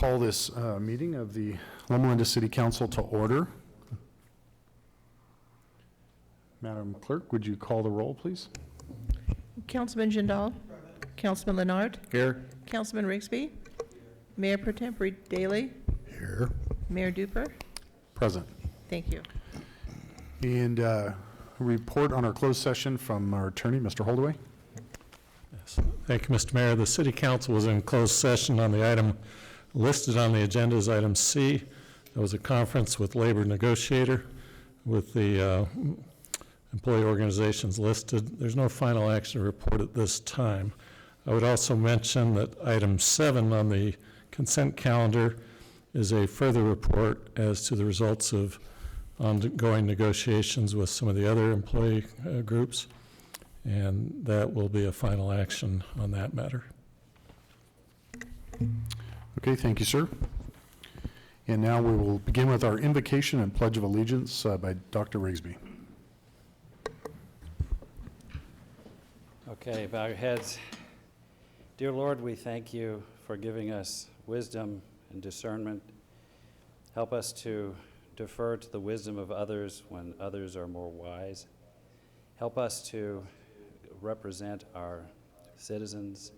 Call this meeting of the Loma City Council to order. Madam Clerk, would you call the roll, please? Councilman Jindal? Councilman Leonard? Here. Councilman Rigsby? Mayor Pro Tempore Daley? Here. Mayor Duper? Present. Thank you. And a report on our closed session from our attorney, Mr. Holdaway. Yes. Thank you, Mr. Mayor. The City Council was in closed session on the item listed on the agenda as item C. There was a conference with labor negotiator with the employee organizations listed. There's no final action report at this time. I would also mention that item 7 on the consent calendar is a further report as to the results of ongoing negotiations with some of the other employee groups, and that will be a final action on that matter. Okay, thank you, sir. And now we will begin with our invocation and pledge of allegiance by Dr. Rigsby. Okay, bow your heads. Dear Lord, we thank you for giving us wisdom and discernment. Help us to defer to the wisdom of others when others are more wise. Help us to represent our citizens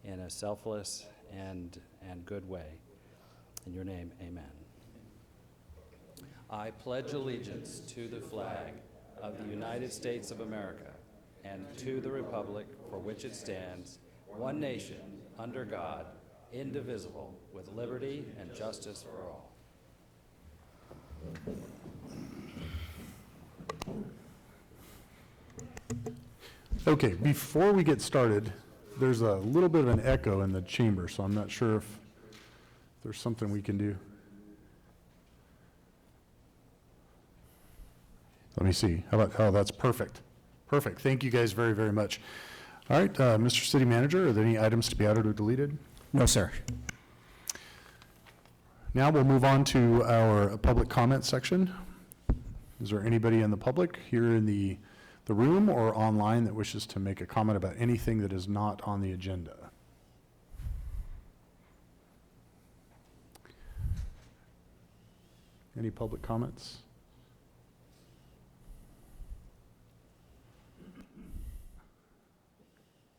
in a selfless and good way. In your name, amen. I pledge allegiance to the flag of the United States of America and to the republic for which it stands, one nation, under God, indivisible, with liberty and justice for all. Okay, before we get started, there's a little bit of an echo in the chamber, so I'm not sure if there's something we can do. Let me see. How about, oh, that's perfect. Perfect. Thank you guys very, very much. All right, Mr. City Manager, are there any items to be added or deleted? No, sir. Now we'll move on to our public comment section. Is there anybody in the public here in the room or online that wishes to make a comment about anything that is not on the agenda? Any public comments?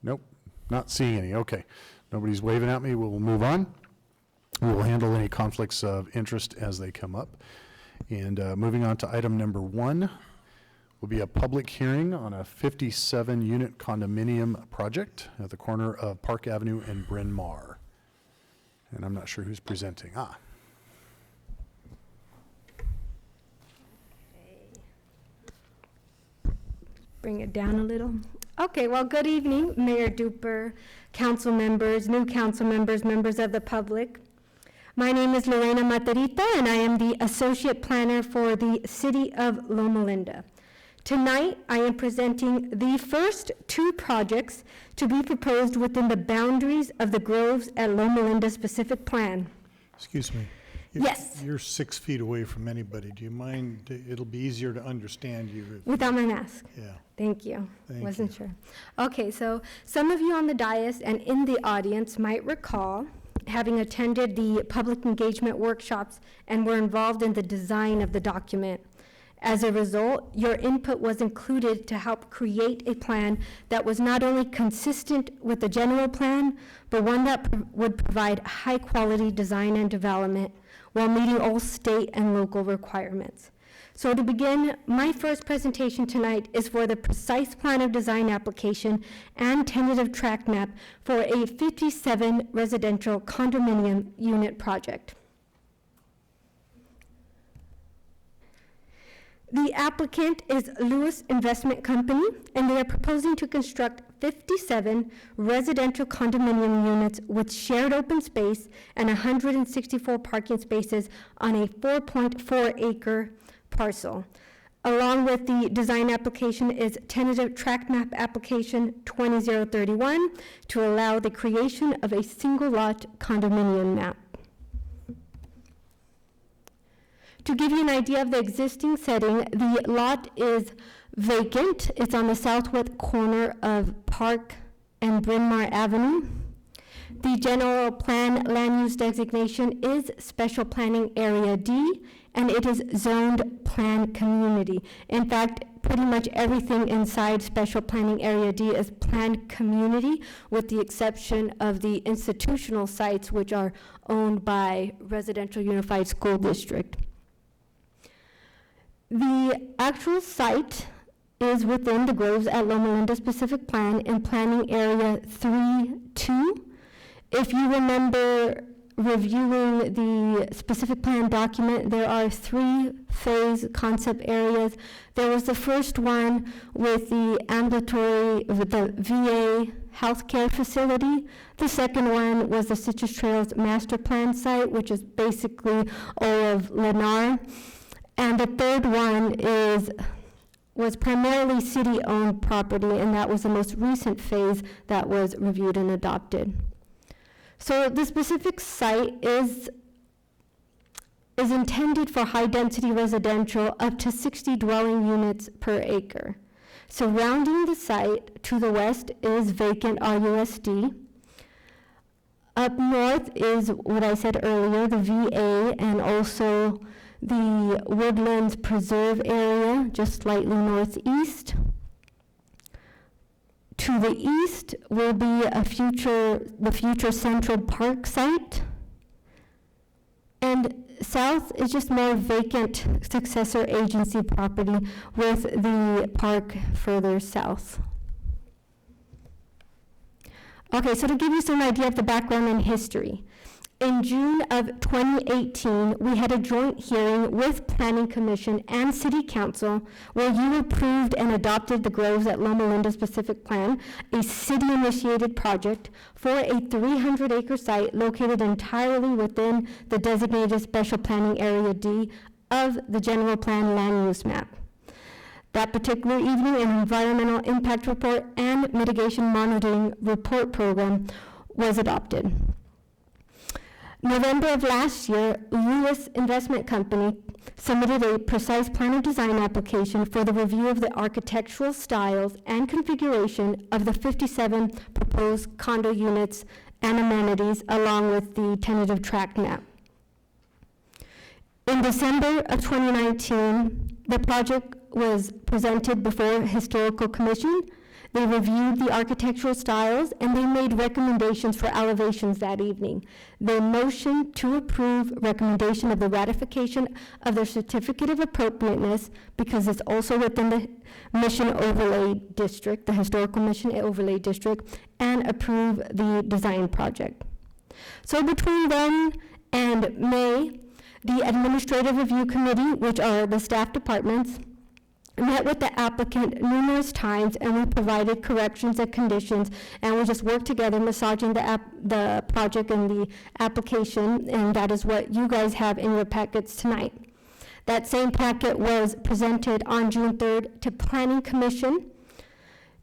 Nope, not seeing any. Okay, nobody's waving at me. We'll move on. We will handle any conflicts of interest as they come up. And moving on to item number 1 will be a public hearing on a 57-unit condominium project at the corner of Park Avenue and Bryn Mawr. And I'm not sure who's presenting. Bring it down a little. Okay, well, good evening, Mayor Duper, council members, new council members, members of the public. My name is Lorena Matarita, and I am the Associate Planner for the City of Loma Linda. Tonight, I am presenting the first 2 projects to be proposed within the boundaries of the Groves at Loma Linda Specific Plan. Excuse me. Yes. You're 6 feet away from anybody. Do you mind? It'll be easier to understand you. Without my mask? Yeah. Thank you. Thank Wasn't you. sure. Okay, so some of you on the dais and in the audience might recall having attended the public engagement workshops and were involved in the design of the document. As a result, your input was included to help create a plan that was not only consistent with the general plan, but one that would provide high-quality design and development while meeting all state and local requirements. So to begin, my first presentation tonight is for the precise plan of design application and tentative tract map for a 57 residential condominium unit project. The applicant is Lewis Investment Company, and they are proposing to construct 57 residential condominium units with shared open space and 164 parking spaces on a 4.4-acre parcel. Along with the design application is tentative tract map application 20031 to allow the creation of a single lot condominium map. To give you an idea of the existing setting, the lot is vacant. It's on the southwest corner of Park and Bryn Mawr Avenue. The general plan land use designation is Special Planning Area D, and it is zoned plan community. In fact, pretty much everything inside Special Planning Area D is planned community, with the exception of the institutional sites, which are owned by Residential Unified School District. The actual site is within the groves at Loma Linda Specific Plan in Planning Area 3-2. If you remember reviewing the specific plan document, there are 3 phase concept areas. There was the first one with the ambulatory, with the VA healthcare facility. The second one was the Citrus Trails master plan site, which is basically all of Lennar. And the third one was primarily city-owned property, and that was the most recent phase that was reviewed and adopted. So the specific site is intended for high-density residential up to 60 dwelling units per acre. Surrounding the site to the west is vacant RUSD. Up north is what I said earlier, the VA, and also the Woodlands Preserve area, just slightly northeast. To the east will be the future Central Park site. And south is just more vacant successor agency property with the park further south. Okay, so to give you some idea of the background and history. In June of 2018, we had a joint hearing with Planning Commission and City Council where you approved and adopted the Groves at Loma Linda Specific Plan, a city-initiated project for a 300-acre site located entirely within the designated Special Planning Area D of the General Plan Land Use Map. That particular evening, an environmental impact report and mitigation monitoring report program was adopted. November of last year, Lewis Investment Company submitted a precise plan of design application for the review of the architectural styles and configuration of the 57 proposed condo units and amenities, along with the tentative tract map. In December of 2019, the project was presented before Historical Commission. They reviewed the architectural styles and they made recommendations for elevations that evening. They motioned to approve recommendation of the ratification of their certificate of appropriateness because it's also within the Mission Overlay District, the Historical Mission Overlay District, and approve the design project. So between then and May, the Administrative Review Committee, which are the staff departments, met with the applicant numerous times, and we provided corrections and conditions, and we just worked together massaging the project and the application, and that is what you guys have in your packets tonight. That same packet was presented on June 3rd to Planning Commission,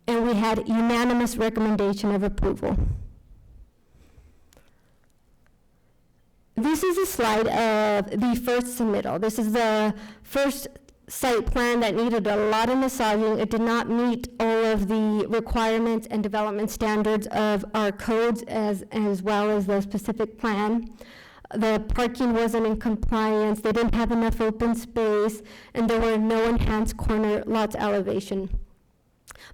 and we had unanimous recommendation of approval. This is a slide of the first submittal. This is the first site plan that needed a lot of massaging. It did not meet all of the requirements and development standards of our codes as well as the specific plan. The parking wasn't in compliance, they didn't have enough open space, and there were no enhanced corner lots elevation.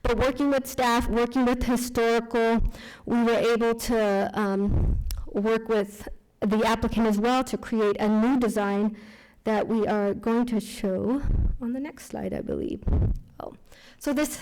But working with staff, working with historical, we were able to work with the applicant as well to create a new design that we are going to show on the next slide, I believe. Oh, so this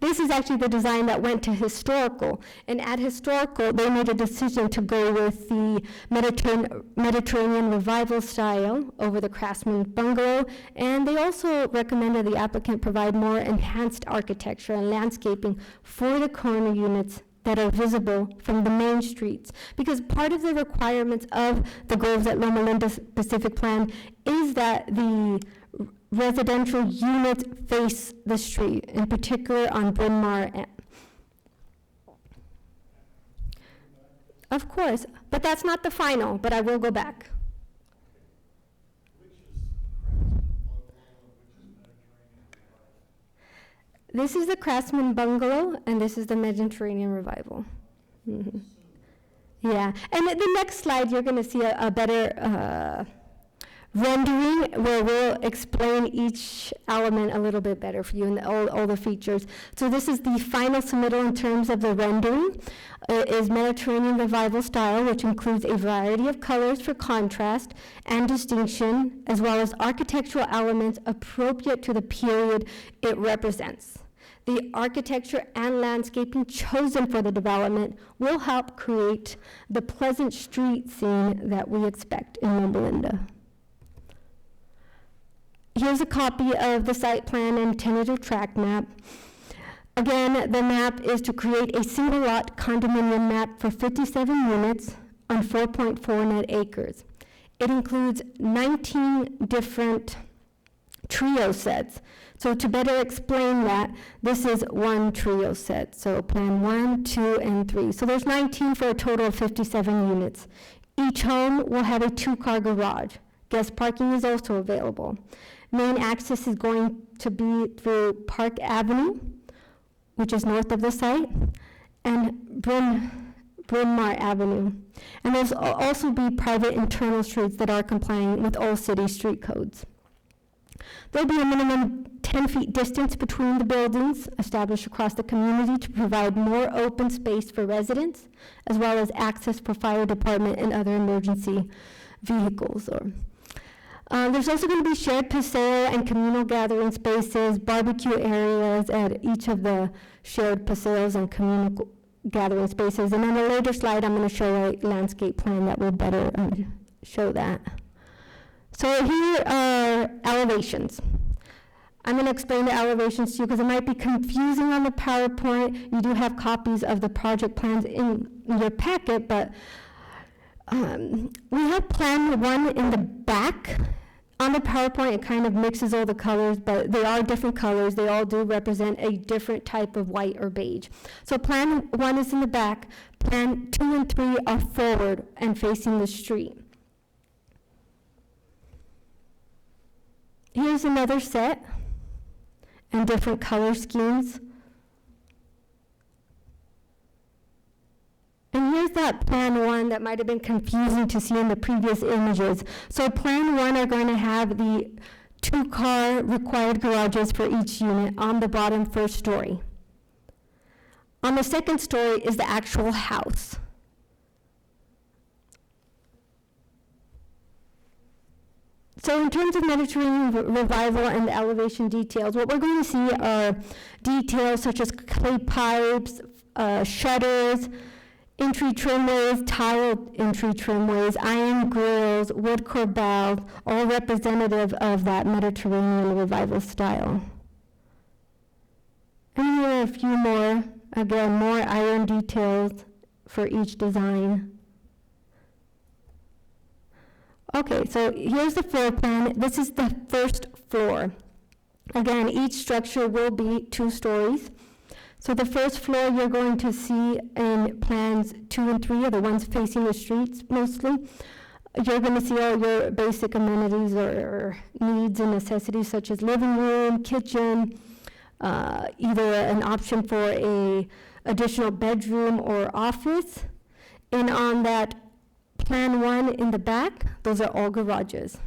is actually the design that went to historical, and at historical, they made a decision to go with the Mediterranean revival style over the Craftsman bungalow, and they also recommended the applicant provide more enhanced architecture and landscaping for the corner units that are visible from the main streets. Because part of the requirements of the Groves at Loma Linda Pacific Plan is that the residential units face the street, in particular on Bryn Mawr. Of course, but that's not the final, but I will go back. This is the Craftsman Bungalow, and this is the Mediterranean Revival. Mm-hmm. Yeah, and the next slide, you're going to see a better rendering where we'll explain each element a little bit better for you and all the features. So this is the final submittal in terms of the rendering. It is Mediterranean revival style, which includes a variety of colors for contrast and distinction, as well as architectural elements appropriate to the period it represents. The architecture and landscaping chosen for the development will help create the pleasant street scene that we expect in Loma Linda. Here's a copy of the site plan and tentative tract map. Again, the map is to create a single lot condominium map for 57 units on 4.4 net acres. It includes 19 different trio sets. So to better explain that, this is one trio set. So plan 1, 2, and 3. So there's 19 for a total of 57 units. Each home will have a 2-car garage. Guest parking is also available. Main access is going to be through Park Avenue, which is north of the site, and Bryn Mawr Avenue. And there's also be private internal streets that are complying with all city street codes. There'll be a minimum 10 feet distance between the buildings established across the community to provide more open space for residents, as well as access for fire department and other emergency vehicles. There's also going to be shared paseo and communal gathering spaces, barbecue areas at each of the shared paseos and communal gathering spaces. And on a later slide, I'm going to show a landscape plan that will better show that. So here are elevations. I'm going to explain the elevations to you because it might be confusing on the PowerPoint. You do have copies of the project plans in your packet, but we have plan 1 in the back. On the PowerPoint, it kind of mixes all the colors, but they are different colors. They all do represent a different type of white or beige. So plan 1 is in the back. Plan 2 and 3 are forward and facing the street. Here's another set and different color schemes. And here's that plan 1 that might have been confusing to see in the previous images. So plan 1 are going to have the 2-car required garages for each unit on the bottom first story. On the second story is the actual house. So in terms of Mediterranean revival and the elevation details, what we're going to see are details such as clay pipes, shutters, entry trimways, tiled entry trimways, iron grills, wood corbels, all representative of that Mediterranean revival style. And here are a few more, again, more iron details for each design. Okay, so here's the floor plan. This is the first floor. Again, each structure will be 2 stories. So the first floor you're going to see in plans 2 and 3 are the ones facing the streets mostly. You're going to see all your basic amenities or needs and necessities such as living room, kitchen, either an option for a additional bedroom or office. And on that plan 1 in the back, those are all garages.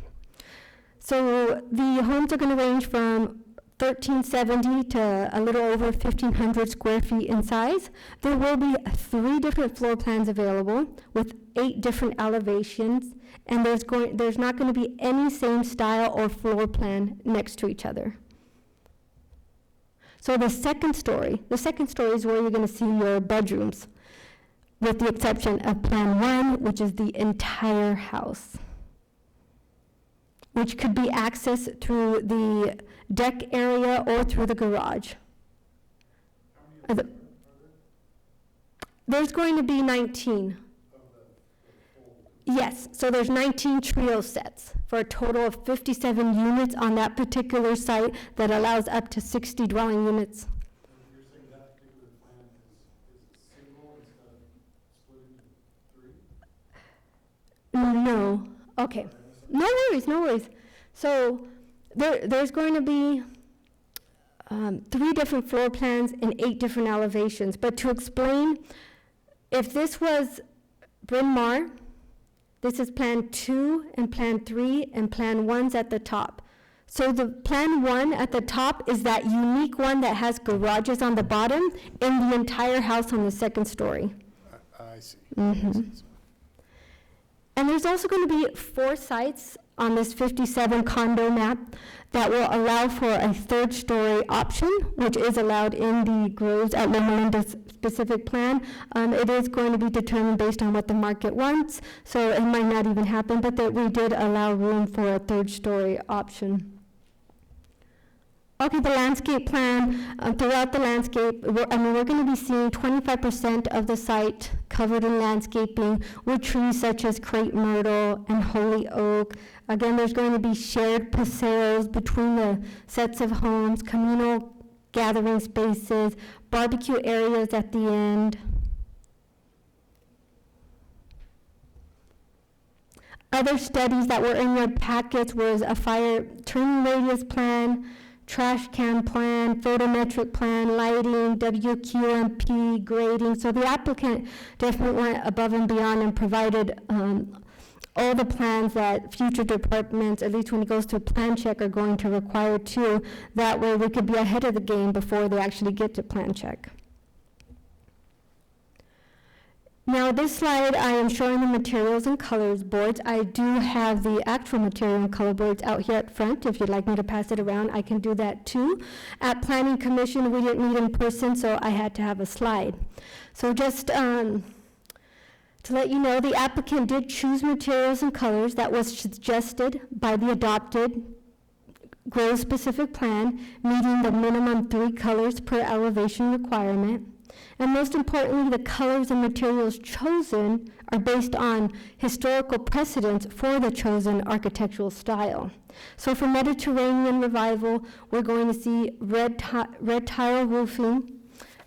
So the homes are going to range from 1,370 to a little over 1,500 square feet in size. There will be 3 different floor plans available with 8 different elevations, and there's not going to be any same style or floor plan next to each other. So the second story is where you're going to see your bedrooms, with the exception of plan 1, which is the entire house, which could be accessed through the deck area or through the garage. There's going to be 19. Yes, so there's 19 trio sets for a total of 57 units on that particular site that allows up to 60 dwelling units. You're saying that particular plan is single instead of split into 3? No, okay. No worries. So there's going to be 3 different floor plans and 8 different elevations. But to explain, if this was Bryn Mawr. This is Plan 2 and Plan 3, and Plan 1's at the top. So the Plan 1 at the top is that unique one that has garages on the bottom and the entire house on the second story. I see. Mhm. And there's also going to be 4 sites on this 57 condo map that will allow for a third-story option, which is allowed in the Groves at Loma Linda's specific plan. It is going to be determined based on what the market wants, so it might not even happen, but that we did allow room for a third-story option. Okay, the landscape plan, throughout the landscape, we're going to be seeing 25% of the site covered in landscaping with trees such as crepe myrtle and holy oak. Again, there's going to be shared paseos between the sets of homes, communal gathering spaces, barbecue areas at the end. Other studies that were in your packets was a fire turning radius plan, trash can plan, photometric plan, lighting, WQMP, grading. So the applicant definitely went above and beyond and provided all the plans that future departments, at least when it goes to a plan check, are going to require too. That way we could be ahead of the game before they actually get to plan check. Now this slide, I am showing the materials and colors boards. I do have the actual material and color boards out here at front. If you'd like me to pass it around, I can do that too. At Planning Commission, we didn't meet in person, so I had to have a slide. So just to let you know, the applicant did choose materials and colors that was suggested by the adopted grove-specific plan, meeting the minimum 3 colors per elevation requirement. And most importantly, the colors and materials chosen are based on historical precedents for the chosen architectural style. So for Mediterranean revival, we're going to see red tile roofing,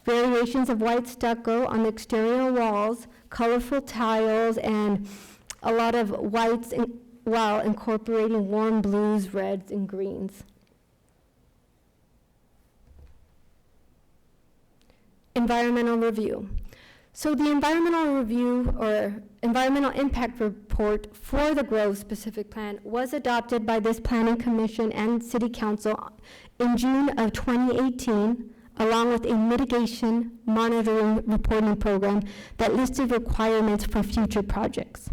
variations of white stucco on the exterior walls, colorful tiles, and a lot of whites while incorporating warm blues, reds, and greens. Environmental review. So the environmental review or environmental impact report for the Grove specific plan was adopted by this Planning Commission and City Council in June of 2018, along with a mitigation monitoring reporting program that listed requirements for future projects.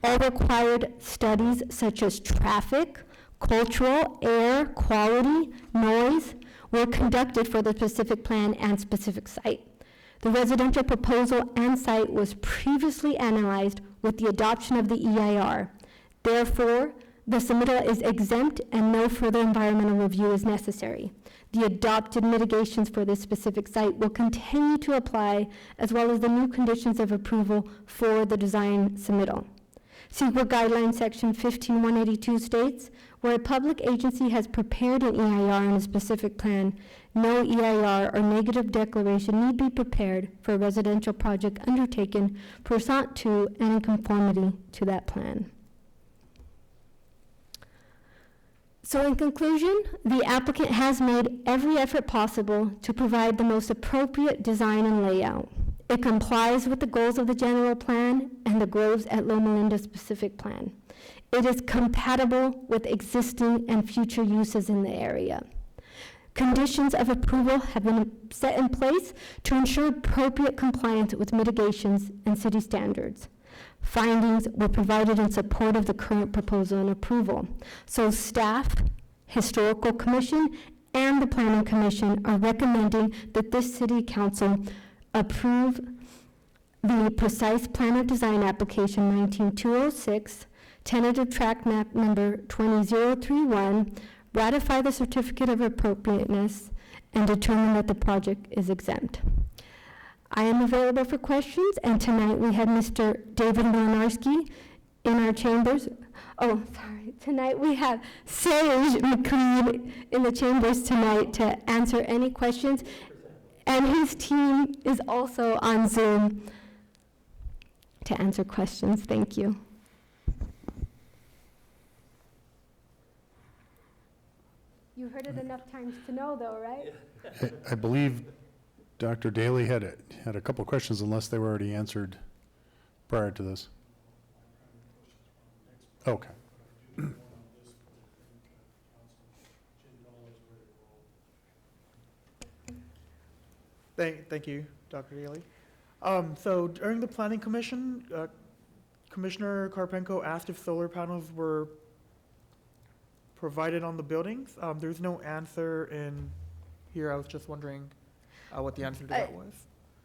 All required studies such as traffic, cultural, air, quality, noise, were conducted for the specific plan and specific site. The residential proposal and site was previously analyzed with the adoption of the EIR. Therefore, the submittal is exempt and no further environmental review is necessary. The adopted mitigations for this specific site will continue to apply, as well as the new conditions of approval for the design submittal. CEQA Guidelines Section 15182 states, where a public agency has prepared an EIR on a specific plan, no EIR or negative declaration need be prepared for a residential project undertaken pursuant to and in conformity to that plan. So in conclusion, the applicant has made every effort possible to provide the most appropriate design and layout. It complies with the goals of the general plan and the Groves at Loma Linda specific plan. It is compatible with existing and future uses in the area. Conditions of approval have been set in place to ensure appropriate compliance with mitigations and city standards. Findings were provided in support of the current proposal and approval. So staff, Historical Commission, and the Planning Commission are recommending that this City Council approve the precise plan of design application 19206, tentative track map number 20031, ratify the certificate of appropriateness, and determine that the project is exempt. I am available for questions, and tonight we have Mr. David Milanarski in our chambers. Oh, sorry. Tonight we have Sage McCreed in the chambers tonight to answer any questions, and his team is also on Zoom to answer questions. Thank you. You heard it enough times to know, though, right? I believe Dr. Daly had a couple questions, unless they were already answered prior to this? Okay. Thank you, Dr. Daly. So during the planning commission, Commissioner Karpenko asked if solar panels were provided on the buildings. There's no answer in here. I was just wondering what the answer to that was.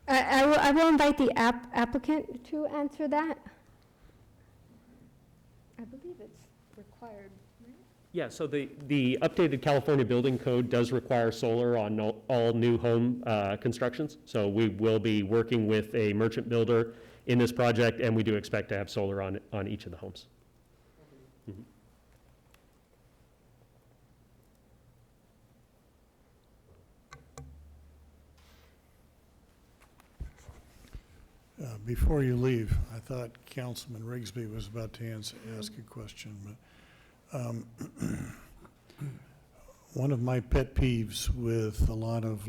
I will invite the applicant to answer that. I believe it's required. Yeah, so the updated California Building Code does require solar on all new home constructions. So we will be working with a merchant builder in this project, and we do expect to have solar on each of the homes. Mhm. Before you leave, I thought Councilman Rigsby was about to ask a question, but one of my pet peeves with a lot of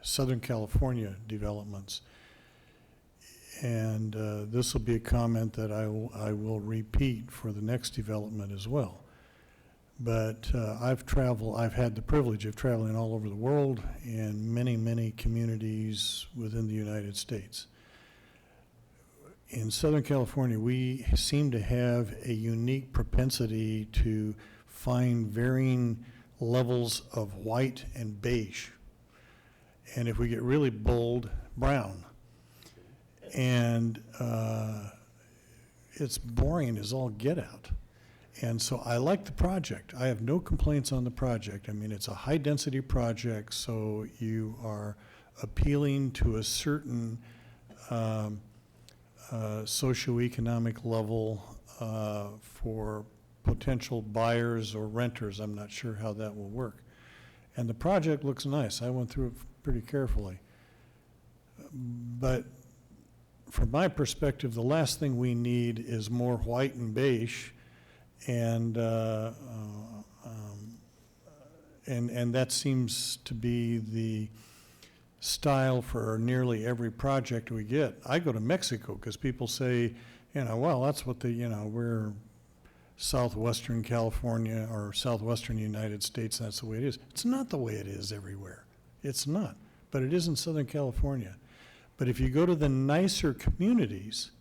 Southern California developments, and this will be a comment that I will repeat for the next development as well. But I've had the privilege of traveling all over the world in many, many communities within the United States. In Southern California, we seem to have a unique propensity to find varying levels of white and beige. And if we get really bold, brown. And it's boring as all get out. And so I like the project. I have no complaints on the project. I mean, it's a high-density project, so you are appealing to a certain socioeconomic level for potential buyers or renters. I'm not sure how that will work. And the project looks nice. I went through it pretty carefully. But from my perspective, the last thing we need is more white and beige. And that seems to be the style for nearly every project we get. I go to Mexico because people say, well, that's what we're Southwestern California or Southwestern United States, that's the way it is. It's not the way it is everywhere. It's not. But it is in Southern California. But if you go to the nicer communities,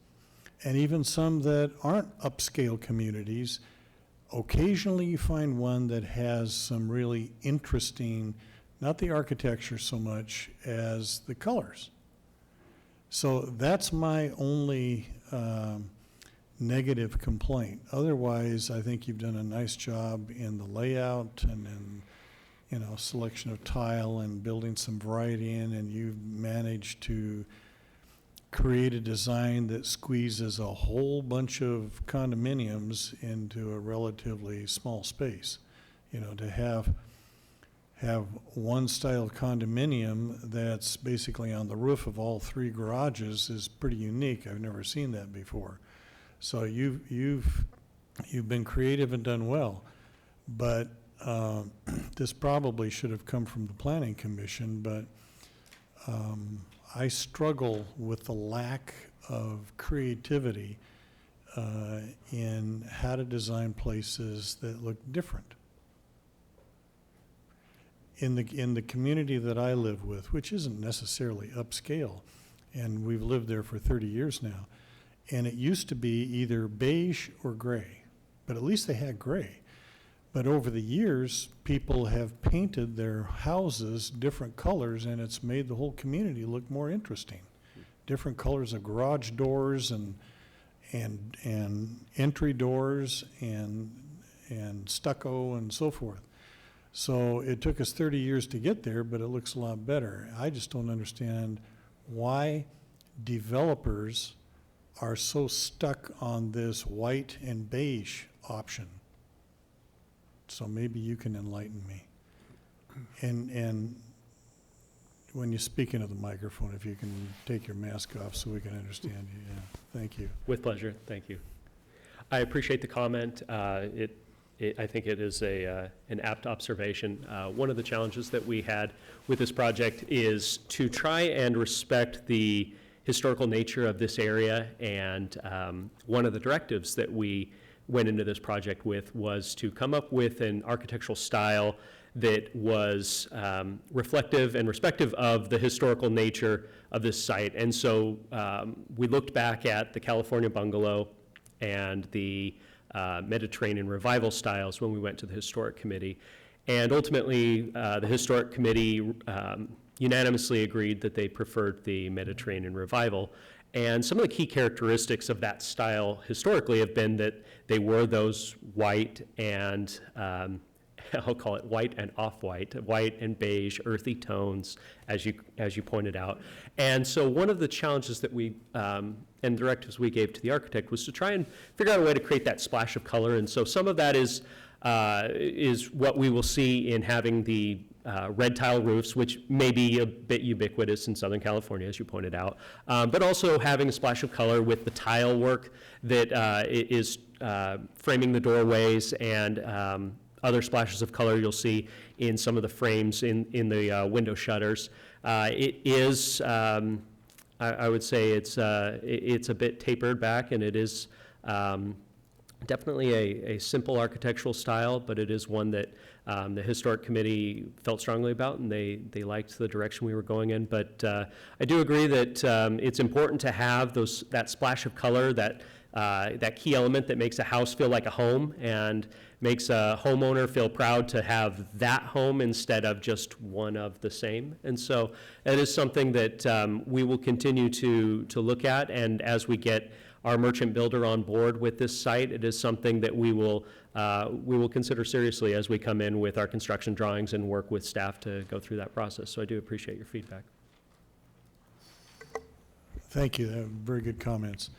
and even some that aren't upscale communities, occasionally you find one that has some really interesting, not the architecture so much as the colors. So that's my only negative complaint. Otherwise, I think you've done a nice job in the layout and in, selection of tile and building some variety in, and you've managed to create a design that squeezes a whole bunch of condominiums into a relatively small space. To have one style condominium that's basically on the roof of all three garages is pretty unique. I've never seen that before. So you've been creative and done well, but this probably should have come from the Planning Commission, but I struggle with the lack of creativity in how to design places that look different. In the community that I live with, which isn't necessarily upscale, and we've lived there for 30 years now, and it used to be either beige or gray, but at least they had gray. But over the years, people have painted their houses different colors, and it's made the whole community look more interesting. Different colors of garage doors and entry doors and stucco and so forth. So it took us 30 years to get there, but it looks a lot better. I just don't understand why developers are so stuck on this white and beige option. So maybe you can enlighten me. And when you speak into the microphone, if you can take your mask off so we can understand you. Yeah, thank you. With pleasure, thank you. I appreciate the comment. I think it is an apt observation. One of the challenges that we had with this project is to try and respect the historical nature of this area, and one of the directives that we went into this project with was to come up with an architectural style that was reflective and respective of the historical nature of this site. And so we looked back at the California bungalow and the Mediterranean revival styles when we went to the Historic Committee. And ultimately, the Historic Committee unanimously agreed that they preferred the Mediterranean revival. And some of the key characteristics of that style historically have been that they were those white and I'll call it white and off-white, white and beige, earthy tones, as you pointed out. And so one of the challenges that we, and directives we gave to the architect was to try and figure out a way to create that splash of color. And so some of that is what we will see in having the red tile roofs, which may be a bit ubiquitous in Southern California, as you pointed out, but also having a splash of color with the tile work that is framing the doorways, and other splashes of color you'll see in some of the frames in the window shutters. It is, I would say it's a bit tapered back, and it is definitely a simple architectural style, but it is one that the Historic Committee felt strongly about, and they liked the direction we were going in. But I do agree that it's important to have that splash of color, that key element that makes a house feel like a home and makes a homeowner feel proud to have that home instead of just one of the same. And so that is something that we will continue to look at, and as we get our merchant builder on board with this site, it is something that we will consider seriously as we come in with our construction drawings and work with staff to go through that process. So I do appreciate your feedback. Thank you. Very good comments.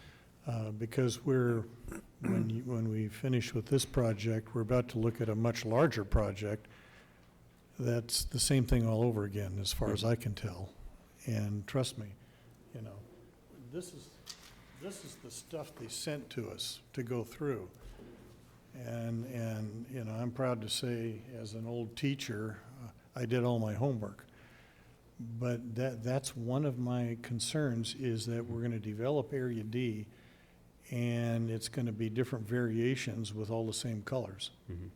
Because when we finish with this project, we're about to look at a much larger project. That's the same thing all over again, as far as I can tell. And trust me, this is the stuff they sent to us to go through. And I'm proud to say, as an old teacher, I did all my homework. But that's one of my concerns, is that we're going to develop Area D, and it's going to be different variations with all the same colors. Mm-hmm.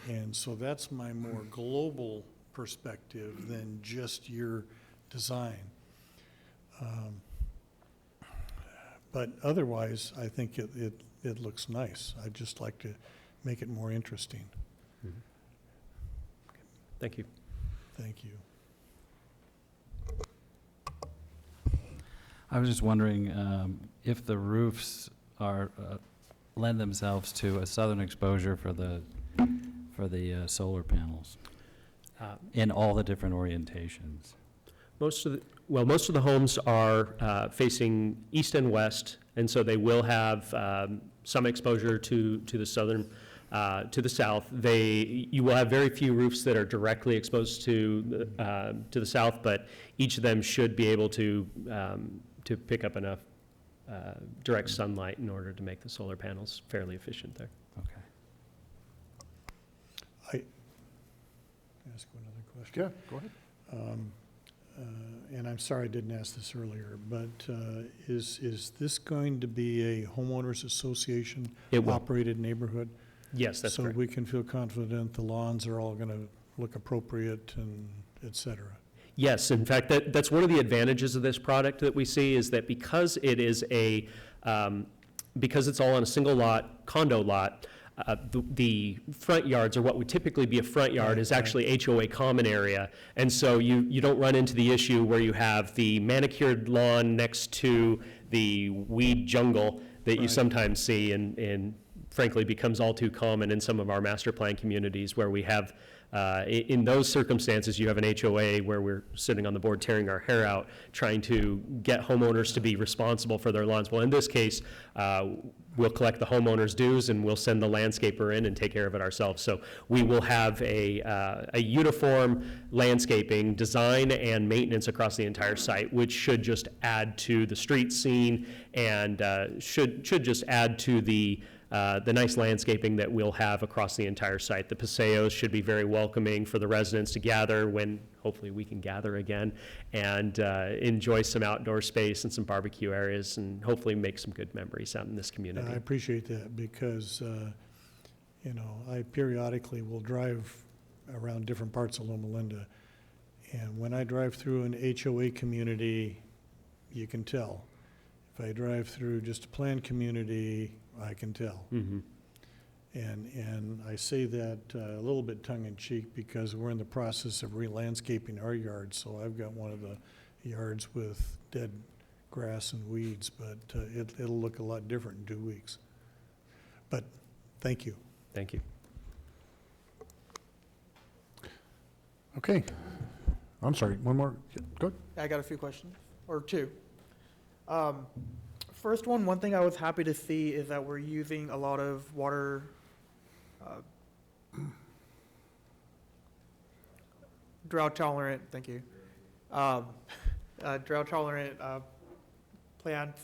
And so that's my more global perspective than just your design. But otherwise, I think it looks nice. I'd just like to make it more interesting. Mm-hmm. Thank you. Thank you. I was just wondering if the roofs are lend themselves to a southern exposure for the solar panels in all the different orientations. Most of the homes are facing east and west, and so they will have some exposure to the southern, to the south. You will have very few roofs that are directly exposed to the south, but each of them should be able to pick up enough direct sunlight in order to make the solar panels fairly efficient there. Okay. Ask another question. Yeah, go ahead. And I'm sorry I didn't ask this earlier, but is this going to be a homeowners association operated neighborhood? Yes, that's correct. So we can feel confident the lawns are all going to look appropriate and et cetera? Yes, in fact, that's one of the advantages of this product that we see, is that because it is because it's all on a single lot, condo lot, the front yards, or what would typically be a front yard, is actually HOA common area. And so you don't run into the issue where you have the manicured lawn next to the weed jungle that you sometimes see, and frankly becomes all too common in some of our master plan communities, where we have, in those circumstances, you have an HOA where we're sitting on the board tearing our hair out trying to get homeowners to be responsible for their lawns. Well, in this case, we'll collect the homeowner's dues and we'll send the landscaper in and take care of it ourselves. So we will have a uniform landscaping design and maintenance across the entire site, which should just add to the street scene and should just add to the the nice landscaping that we'll have across the entire site. The paseos should be very welcoming for the residents to gather when hopefully we can gather again and enjoy some outdoor space and some barbecue areas and hopefully make some good memories out in this community. I appreciate that because, I periodically will drive around different parts of Loma Linda. And when I drive through an HOA community, you can tell. If I drive through just a planned community, I can tell. Mm-hmm. And I say that a little bit tongue-in-cheek because we're in the process of re-landscaping our yard. So I've got one of the yards with dead grass and weeds, but it'll look a lot different in 2 weeks. But thank you. Thank you. Okay. I'm sorry, one more. Go ahead. I got a few questions, or two. First one thing I was happy to see is that we're using a lot of water, drought tolerant, thank you, drought tolerant plants.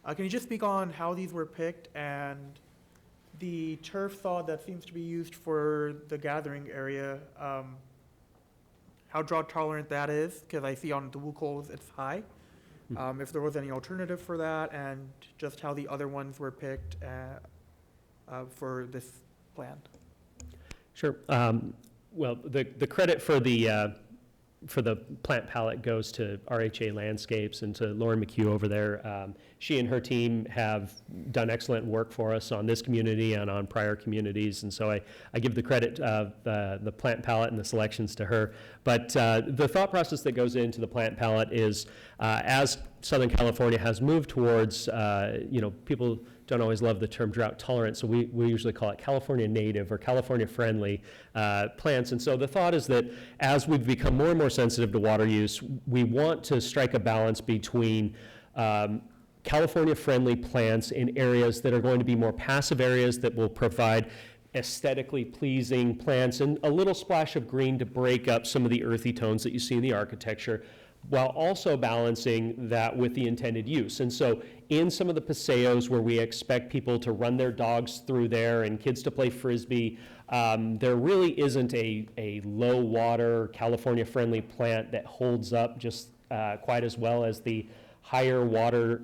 Can you just speak on how these were picked and the turf sod that seems to be used for the gathering area, how drought tolerant that is? Because I see on the Wukols it's high. If there was any alternative for that, and just how the other ones were picked for this plan. Sure. Well, the credit for the plant palette goes to RHA Landscapes and to Lauren McHugh over there. She and her team have done excellent work for us on this community and on prior communities, and so I give the credit of the plant palette and the selections to her. But the thought process that goes into the plant palette is as Southern California has moved towards, people don't always love the term drought tolerant, so we usually call it California native or California friendly plants. And so the thought is that as we've become more and more sensitive to water use, we want to strike a balance between California friendly plants in areas that are going to be more passive areas that will provide aesthetically pleasing plants and a little splash of green to break up some of the earthy tones that you see in the architecture, while also balancing that with the intended use. And so in some of the paseos where we expect people to run their dogs through there and kids to play Frisbee, there really isn't a low water California friendly plant that holds up just quite as well as the higher water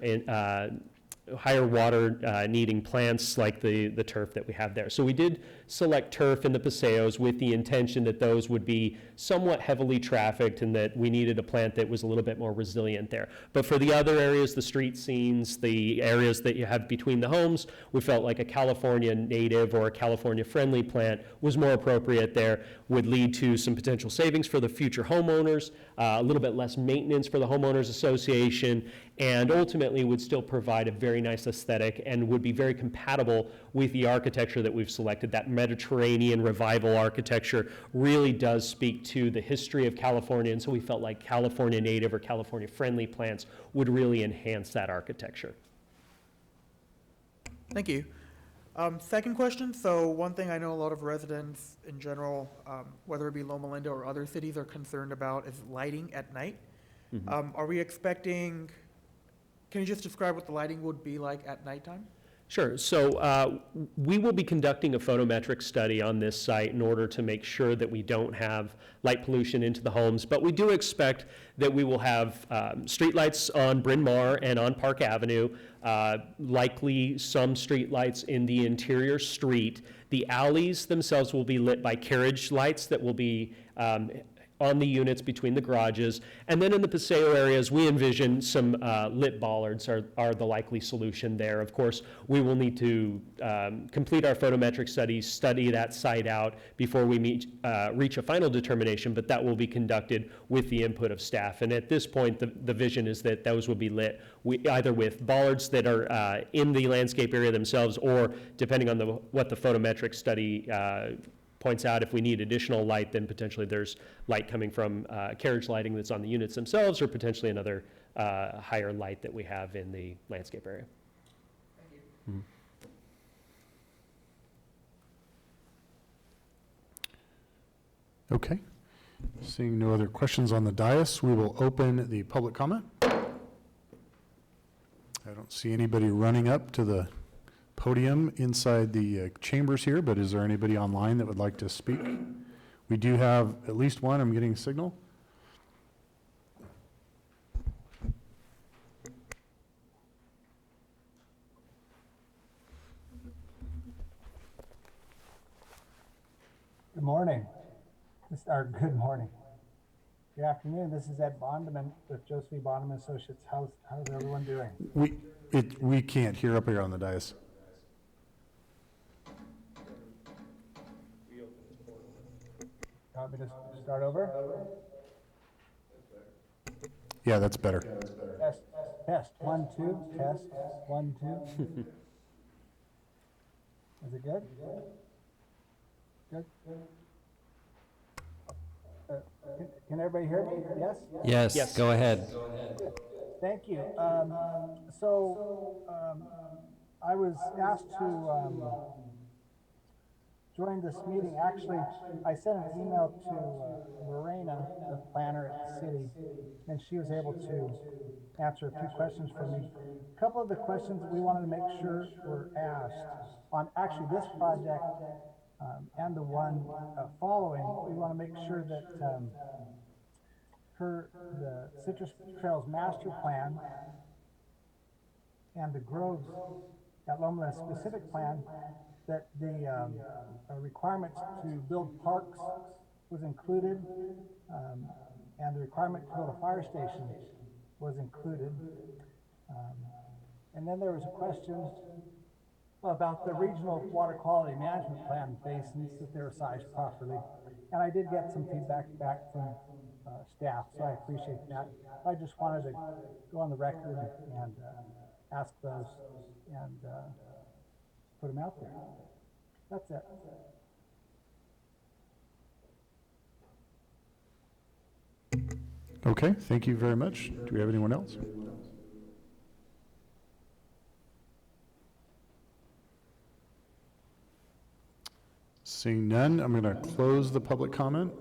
needing plants like the turf that we have there. So we did select turf in the paseos with the intention that those would be somewhat heavily trafficked and that we needed a plant that was a little bit more resilient there. But for the other areas, the street scenes, the areas that you have between the homes, we felt like a California native or a California friendly plant was more appropriate there, would lead to some potential savings for the future homeowners, a little bit less maintenance for the homeowners association, and ultimately would still provide a very nice aesthetic and would be very compatible with the architecture that we've selected. That Mediterranean revival architecture really does speak to the history of California, and so we felt like California native or California friendly plants would really enhance that architecture. Thank you. Second question, so one thing I know a lot of residents in general, whether it be Loma Linda or other cities, are concerned about is lighting at night. Mm-hmm. Are we expecting, can you just describe what the lighting would be like at nighttime? Sure. So we will be conducting a photometric study on this site in order to make sure that we don't have light pollution into the homes. But we do expect that we will have streetlights on Bryn Mawr and on Park Avenue, likely some streetlights in the interior street. The alleys themselves will be lit by carriage lights that will be on the units between the garages. And then in the paseo areas, we envision some lit bollards are the likely solution there. Of course, we will need to complete our photometric studies, study that site out before we reach a final determination, but that will be conducted with the input of staff. And at this point, the vision is that those will be lit either with bollards that are in the landscape area themselves, or depending on what the photometric study points out, if we need additional light, then potentially there's light coming from carriage lighting that's on the units themselves, or potentially another higher light that we have in the landscape area. Thank you. Mm-hmm. Okay. Seeing no other questions on the dais, we will open the public comment. I don't see anybody running up to the podium inside the chambers here, but is there anybody online that would like to speak? We do have at least one. I'm getting a signal. Good morning. Good morning. Good afternoon. This is Ed Bondeman with Joseph Bondeman Associates. How's everyone doing? We can't hear up here on the dais. You want me to start over? Yeah, that's better. Test. 1, 2. Test. 1, 2. Is it good? Good. Can everybody hear me? Yes? Yes, go ahead. Thank you. I was asked to join this meeting. Actually, I sent an email to Lorena, the planner at the city, and she was able to answer a few questions for me. A couple of the questions that we wanted to make sure were asked on actually this project and the one following. We want to make sure that the Citrus Trails Master Plan and the Groves at Loma specific plan, that the requirements to build parks was included, and the requirement to build a fire station was included. And then there was a question about the regional water quality management plan basins, that they were sized properly. And I did get some feedback back from staff, so I appreciate that. I just wanted to go on the record and ask those and put them out there. That's it. Okay, thank you very much. Do we have anyone else? Seeing none, I'm going to close the public comment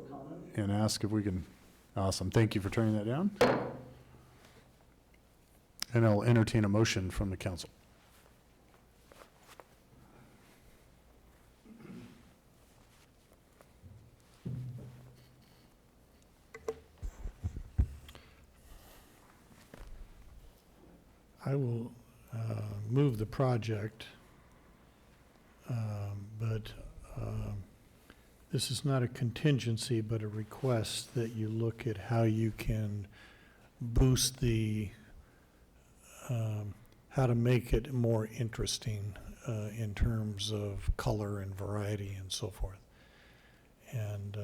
and ask if we can. Awesome. Thank you for turning that down. And I'll entertain a motion from the council. I will move the project, but this is not a contingency, but a request that you look at how you can boost the, how to make it more interesting in terms of color and variety and so forth. And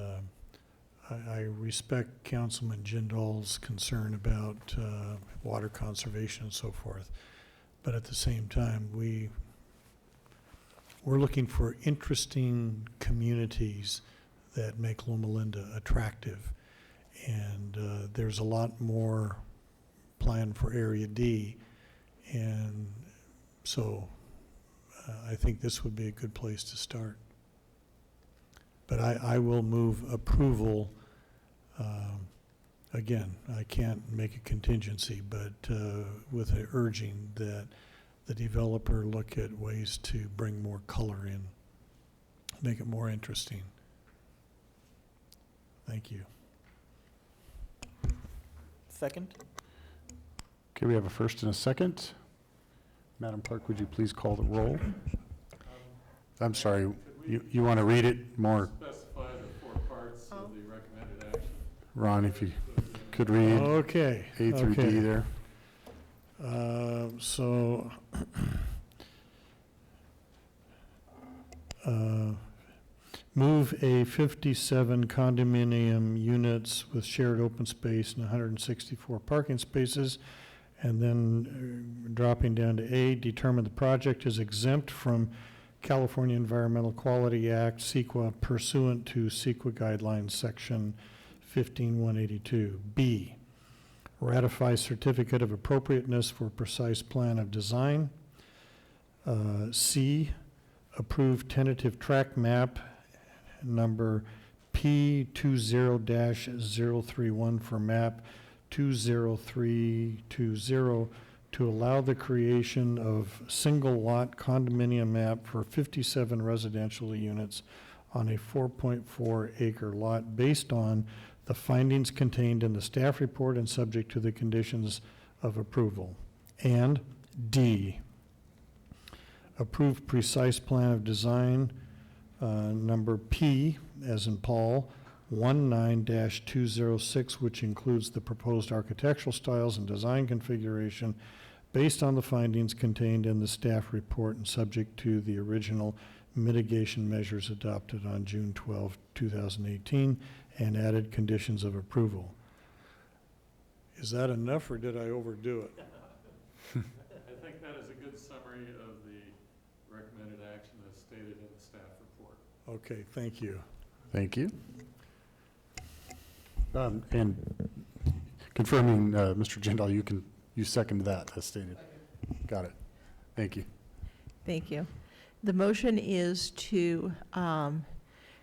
I respect Councilman Jindal's concern about water conservation and so forth, but at the same time, we're looking for interesting communities that make Loma Linda attractive, and there's a lot more planned for Area D, and so I think this would be a good place to start. But I will move approval. Again, I can't make a contingency, but with an urging that the developer look at ways to bring more color in, make it more interesting. Thank you. Second? Okay, we have a first and a second. Madam Clerk, would you please call the roll? I'm sorry, you want to read it more? Specify the 4 parts of the recommended action. Ron, if you could read Okay. A through D there. Move a 57 condominium units with shared open space and 164 parking spaces, and then dropping down to A, determine the project is exempt from California Environmental Quality Act, CEQA, pursuant to CEQA guidelines, section 15182. B, ratify certificate of appropriateness for precise plan of design. C, approve tentative track map number P20-031 for map 20320 to allow the creation of single-lot condominium map for 57 residential units on a 4.4-acre lot based on the findings contained in the staff report and subject to the conditions of approval. And D, approve precise plan of design, number P, as in Paul, 19-206, which includes the proposed architectural styles and design configuration based on the findings contained in the staff report and subject to the original mitigation measures adopted on June 12, 2018, and added conditions of approval. Is that enough, or did I overdo it? I think that is a good summary of the recommended action as stated in the staff report. Okay, thank you. Thank you. And confirming, Mr. Jindal, you second that as stated. Got it. Thank you. Thank you. The motion is to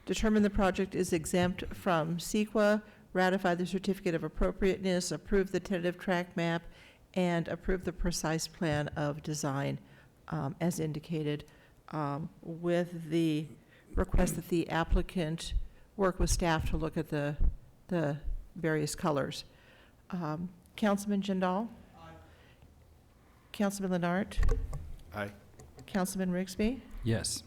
determine the project is exempt from CEQA, ratify the certificate of appropriateness, approve the tentative track map, and approve the precise plan of design as indicated, with the request that the applicant work with staff to look at the various colors. Councilman Jindal? Aye. Councilman Lenart? Aye. Councilman Rigsby? Yes.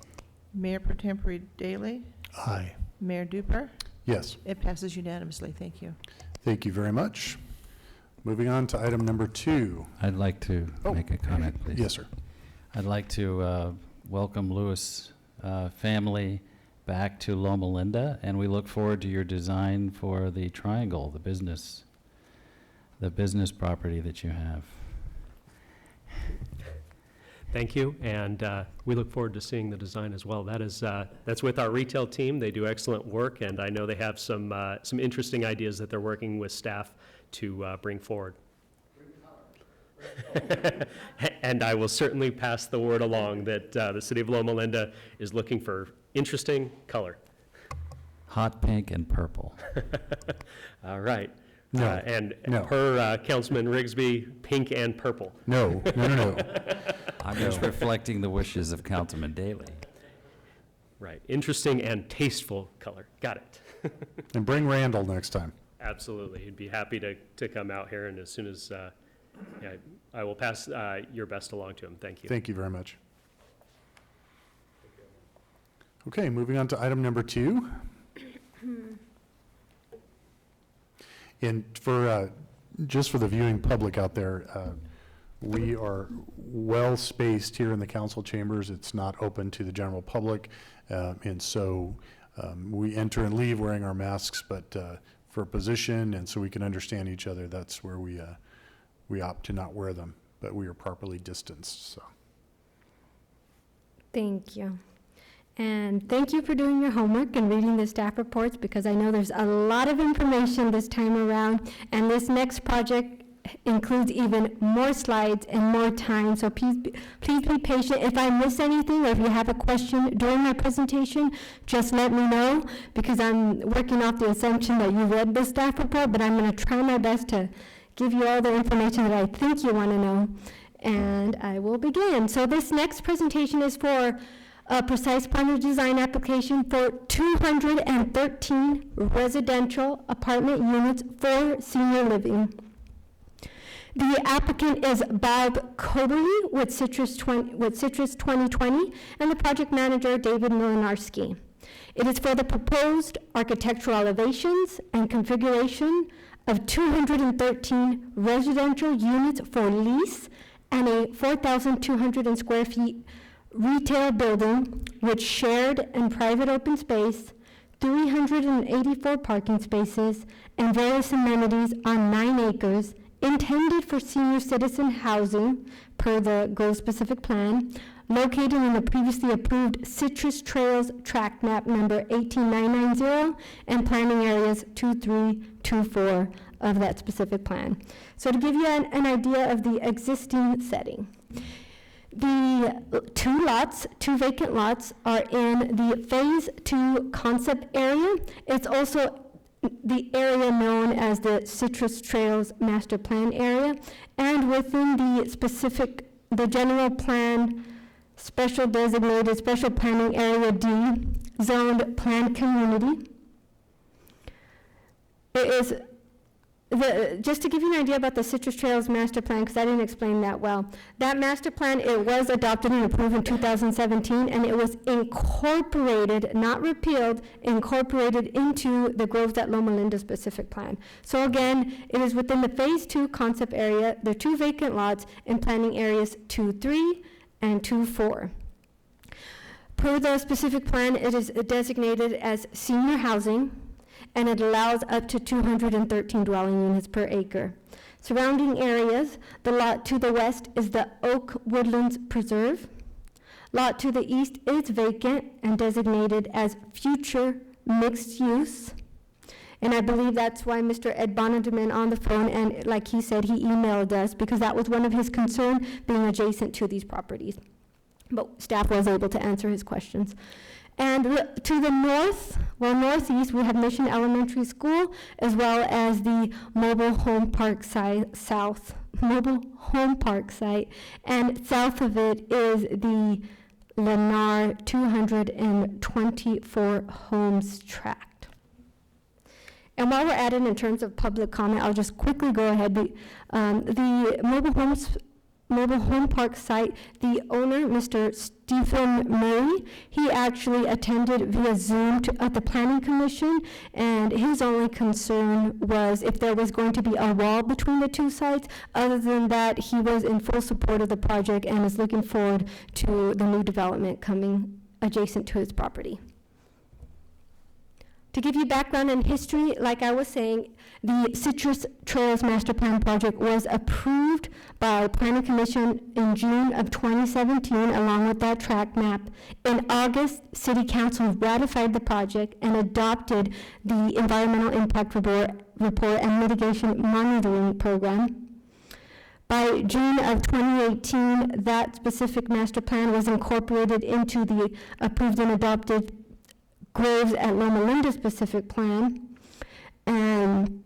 Mayor Pro Tempore Daley? Aye. Mayor Duper? Yes. It passes unanimously. Thank you. Thank you very much. Moving on to item number 2. I'd like to make a comment, please. Yes, sir. I'd like to welcome Lewis family back to Loma Linda, and we look forward to your design for the triangle, the business property that you have. Thank you, and we look forward to seeing the design as well. That's with our retail team. They do excellent work, and I know they have some interesting ideas that they're working with staff to bring forward. And I will certainly pass the word along that the city of Loma Linda is looking for interesting color. Hot pink and purple. All right. No, And no. per Councilman Rigsby, pink and purple. No. I'm just reflecting the wishes of Councilman Daley. Right. Interesting and tasteful color. Got it. And bring Randall next time. Absolutely. He'd be happy to come out here, and as soon as, I will pass your best along to him. Thank you. Thank you very much. Okay, moving on to item number 2. And for, just for the viewing public out there, we are well spaced here in the council chambers. It's not open to the general public. And so we enter and leave wearing our masks, but for position and so we can understand each other, that's where we opt to not wear them, but we are properly distanced, so. Thank you. And thank you for doing your homework and reading the staff reports, because I know there's a lot of information this time around, and this next project includes even more slides and more time, so please be patient. If I miss anything or if you have a question during my presentation, just let me know, because I'm working off the assumption that you read the staff report, but I'm going to try my best to give you all the information that I think you want to know, and I will begin. So this next presentation is for a precise plan of design application for 213 residential apartment units for senior living. The applicant is Bob Coberly with Citrus 2020, and the project manager, David Milinarski. It is for the proposed architectural elevations and configuration of 213 residential units for lease and a 4,200 square feet retail building with shared and private open space, 384 parking spaces, and various amenities on 9 acres intended for senior citizen housing per the Grove Specific Plan, located in the previously approved Citrus Trails Tract Map number 18990 and planning areas 2324 of that specific plan. So to give you an idea of the existing setting, the two vacant lots are in the Phase 2 concept area. It's also the area known as the Citrus Trails Master Plan area, and within the general plan, special designated special planning area D, zoned planned community. It is just to give you an idea about the Citrus Trails Master Plan, because I didn't explain that well. That master plan, it was adopted and approved in 2017, and it was incorporated, not repealed, incorporated into the Groves at Loma Linda specific plan. So again, it is within the Phase 2 concept area. There are 2 vacant lots in planning areas 2-3 and 2-4. Per the specific plan, it is designated as senior housing, and it allows up to 213 dwelling units per acre. Surrounding areas, the lot to the west is the Oak Woodlands Preserve. Lot to the east is vacant and designated as future mixed use. And I believe that's why Mr. Ed Bonnedeman on the phone, and like he said, he emailed us, because that was one of his concerns, being adjacent to these properties. But staff was able to answer his questions. And to the north, northeast, we have Mission Elementary School, as well as the mobile home park site, and south of it is the Lennar 224 homes tract. And while we're at it in terms of public comment, I'll just quickly go ahead. The mobile home park site, the owner, Mr. Stephen Murray, he actually attended via Zoom at the Planning Commission, and his only concern was if there was going to be a wall between the 2 sites. Other than that, he was in full support of the project and is looking forward to the new development coming adjacent to his property. To give you background and history, like I was saying, the Citrus Trails Master Plan project was approved by Planning Commission in June of 2017, along with that track map. In August, City Council ratified the project and adopted the Environmental Impact Report and Mitigation Monitoring Program. By June of 2018, that specific master plan was incorporated into the approved and adopted Groves at Loma Linda specific plan. And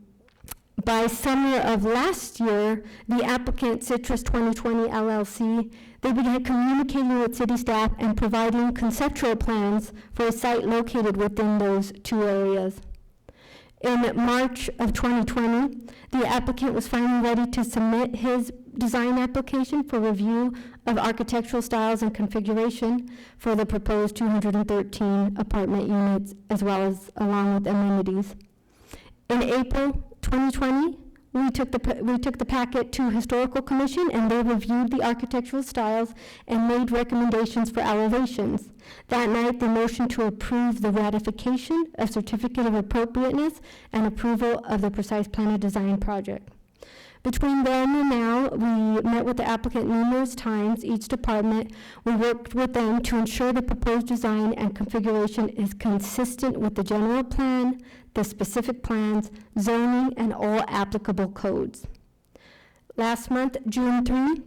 by summer of last year, the applicant, Citrus 2020 LLC, they began communicating with city staff and providing conceptual plans for a site located within those 2 areas. In March of 2020, the applicant was finally ready to submit his design application for review of architectural styles and configuration for the proposed 213 apartment units, as well as along with amenities. In April 2020, we took the packet to Historical Commission, and they reviewed the architectural styles and made recommendations for elevations. That night, they motioned to approve the ratification of Certificate of Appropriateness and approval of the precise plan of design project. Between then and now, we met with the applicant numerous times, each department. We worked with them to ensure the proposed design and configuration is consistent with the general plan, the specific plans, zoning, and all applicable codes. Last month, June 3,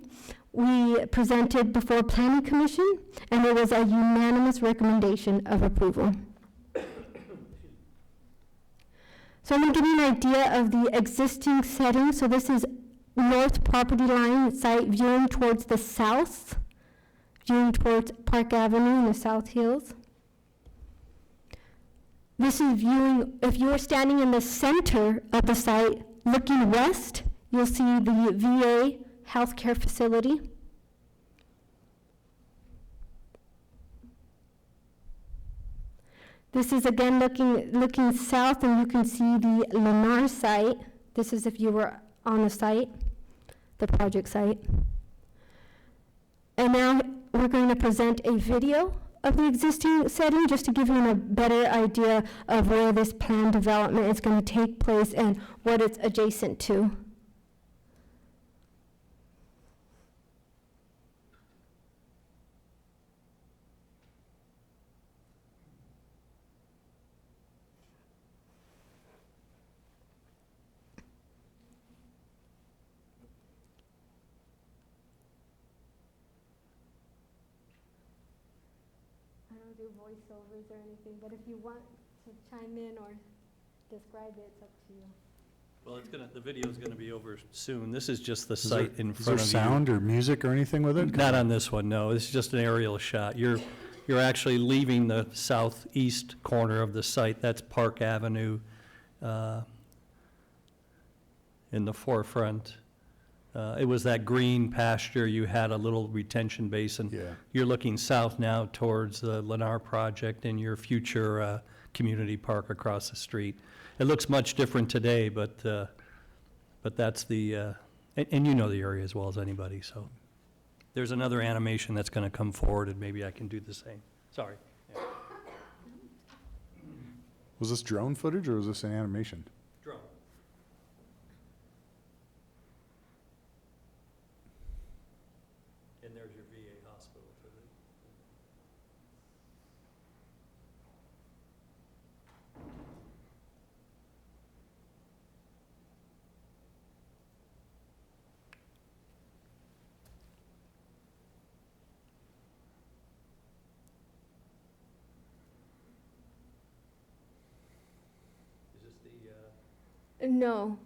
we presented before Planning Commission, and there was a unanimous recommendation of approval. So I'm going to give you an idea of the existing setting. So this is north property line site viewing towards the south, viewing towards Park Avenue in the South Hills. This is viewing, if you're standing in the center of the site, looking west, you'll see the VA healthcare facility. This is again looking south, and you can see the Lennar site. This is if you were on the site, the project site. And now we're going to present a video of the existing setting, just to give you a better idea of where this planned development is going to take place and what it's adjacent to. I don't do voiceovers or anything, but if you want to chime in or describe it, it's up to you. Well, the video's gonna be over soon. This is just the Is there- site in Is there front of you. sound or music or anything with it? Not on this one, no. This is just an aerial shot. You're actually leaving the southeast corner of the site. That's Park Avenue in the forefront. It was that green pasture. You had a little retention basin. Yeah. You're looking south now towards the Lennar project and your future community park across the street. It looks much different today, but that's the, and you know the area as well as anybody, so. There's another animation that's going to come forward, and maybe I can do the same. Sorry. Yeah. Was this drone footage or was this an animation? Drone. And there's your VA hospital for the. Is this the, No.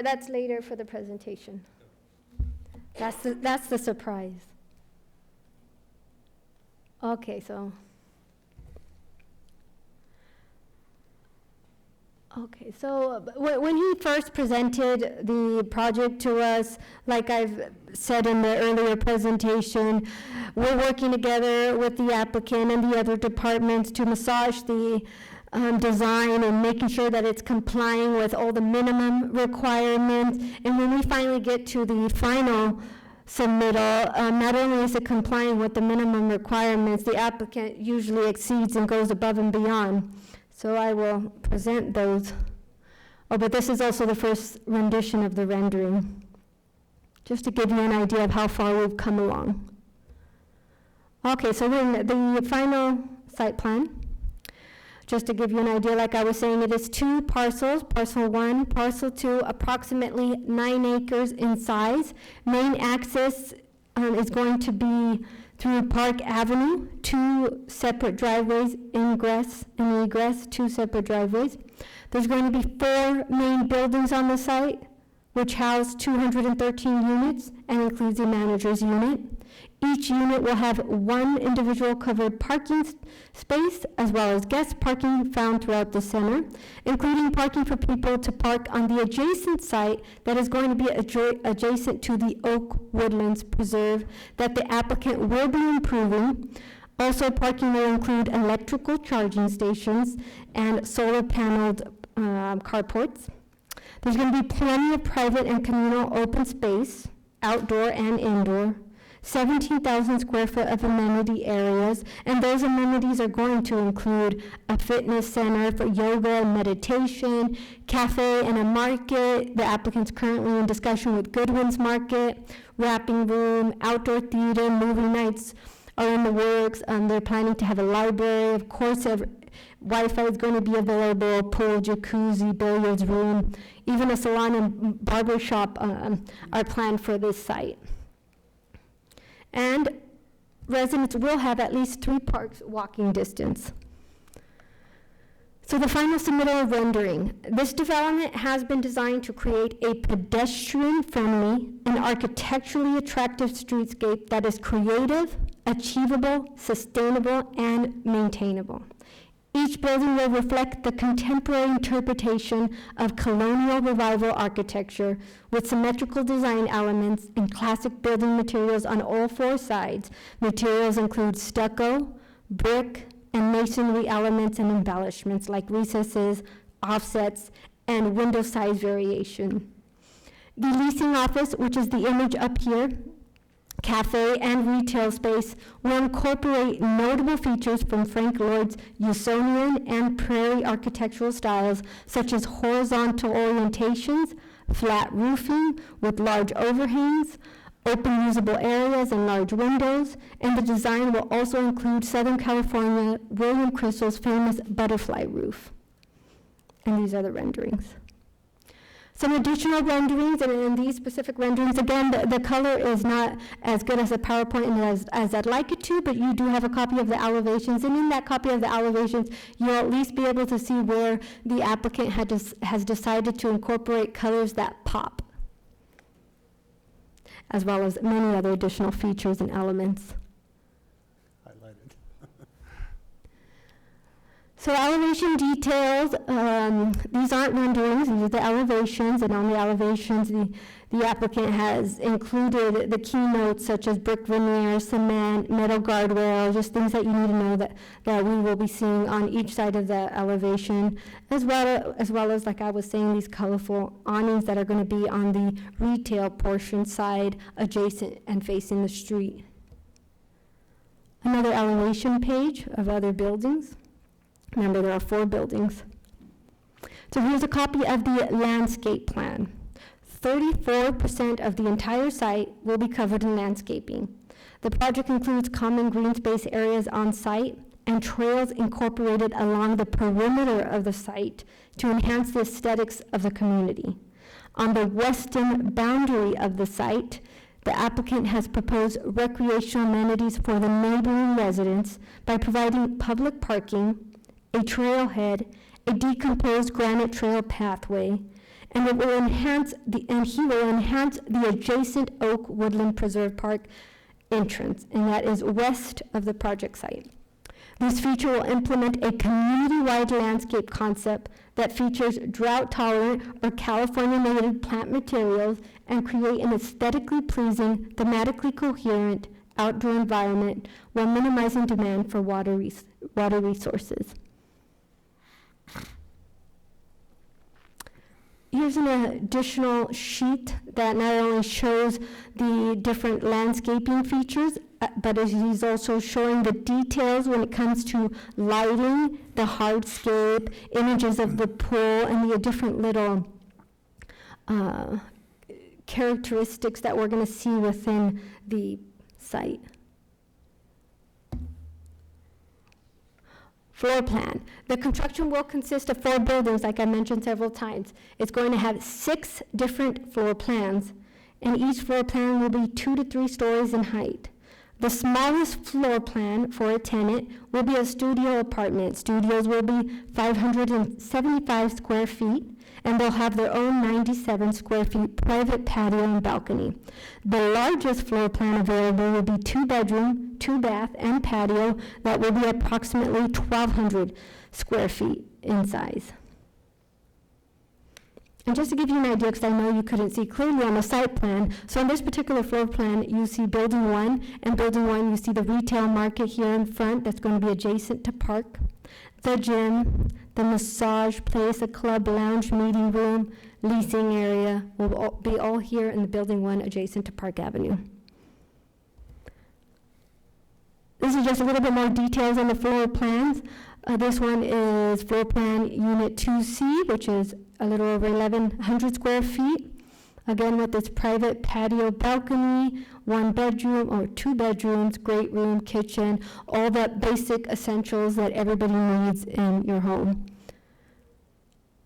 That's later for the presentation. That's the surprise. Okay, so. Okay, so when he first presented the project to us, like I've said in the earlier presentation, we're working together with the applicant and the other departments to massage the design and making sure that it's complying with all the minimum requirements. And when we finally get to the final submittal, not only is it complying with the minimum requirements, the applicant usually exceeds and goes above and beyond. So I will present those. Oh, but this is also the first rendition of the rendering, just to give you an idea of how far we've come along. Okay, so then the final site plan. Just to give you an idea, like I was saying, it is 2 parcels, parcel 1, parcel 2, approximately 9 acres in size. Main access is going to be through Park Avenue, 2 separate driveways, ingress and egress, 2 separate driveways. There's going to be 4 main buildings on the site, which house 213 units and includes the manager's unit. Each unit will have 1 individual covered parking space, as well as guest parking found throughout the center, including parking for people to park on the adjacent site that is going to be adjacent to the Oak Woodlands Preserve that the applicant will be improving. Also, parking will include electrical charging stations and solar paneled carports. There's going to be plenty of private and communal open space, outdoor and indoor. 17,000 square foot of amenity areas, and those amenities are going to include a fitness center for yoga and meditation, cafe and a market. The applicant's currently in discussion with Goodwin's Market, wrapping room, outdoor theater, movie nights are in the works. They're planning to have a library. Of course, Wi-Fi is going to be available, pool, jacuzzi, billiards room, even a salon and barber shop are planned for this site. And residents will have at least 3 parks walking distance. So the final submittal rendering. This development has been designed to create a pedestrian-friendly and architecturally attractive streetscape that is creative, achievable, sustainable, and maintainable. Each building will reflect the contemporary interpretation of colonial revival architecture with symmetrical design elements and classic building materials on all 4 sides. Materials include stucco, brick, and masonry elements and embellishments like recesses, offsets, and window size variation. The leasing office, which is the image up here, cafe and retail space, will incorporate notable features from Frank Lloyd's Usonian and Prairie architectural styles, such as horizontal orientations, flat roofing with large overhangs, open usable areas and large windows, and the design will also include Southern California William Crystal's famous butterfly roof. And these are the renderings. Some additional renderings, and in these specific renderings, again, the color is not as good as a PowerPoint and as I'd like it to, but you do have a copy of the elevations, and in that copy of the elevations, you'll at least be able to see where the applicant has decided to incorporate colors that pop, as well as many other additional features and elements. Highlighted. So elevation details, these aren't renderings, these are the elevations, and on the elevations, the applicant has included the keynotes such as brick veneer, cement, metal guardrail, just things that you need to know that we will be seeing on each side of the elevation, as well as, like I was saying, these colorful awnings that are going to be on the retail portion side adjacent and facing the street. Another elevation page of other buildings. Remember, there are 4 buildings. So here's a copy of the landscape plan. 34% of the entire site will be covered in landscaping. The project includes common green space areas on site and trails incorporated along the perimeter of the site to enhance the aesthetics of the community. On the western boundary of the site, the applicant has proposed recreational amenities for the neighboring residents by providing public parking, a trailhead, a decomposed granite trail pathway, and he will enhance the adjacent Oak Woodland Preserve Park entrance, and that is west of the project site. This feature will implement a community-wide landscape concept that features drought-tolerant or California-native plant materials and create an aesthetically pleasing, thematically coherent outdoor environment while minimizing demand for water resources. Here's an additional sheet that not only shows the different landscaping features, but he's also showing the details when it comes to lighting, the hardscape, images of the pool, and the different little characteristics that we're going to see within the site. Floor plan. The construction will consist of 4 buildings, like I mentioned several times. It's going to have 6 different floor plans, and each floor plan will be 2 to 3 stories in height. The smallest floor plan for a tenant will be a studio apartment. Studios will be 575 square feet, and they'll have their own 97 square feet private patio and balcony. The largest floor plan available will be 2-bedroom, 2-bath, and patio that will be approximately 1,200 square feet in size. And just to give you an idea, because I know you couldn't see clearly on the site plan, so on this particular floor plan, you see Building 1, and Building 1, you see the retail market here in front that's going to be adjacent to park, the gym, the massage place, a club, lounge, meeting room, leasing area will be all here in the Building 1 adjacent to Park Avenue. This is just a little bit more details on the floor plans. This one is floor plan Unit 2C, which is a little over 1,100 square feet. Again, with this private patio balcony, 1 bedroom or 2 bedrooms, great room, kitchen, all the basic essentials that everybody needs in your home.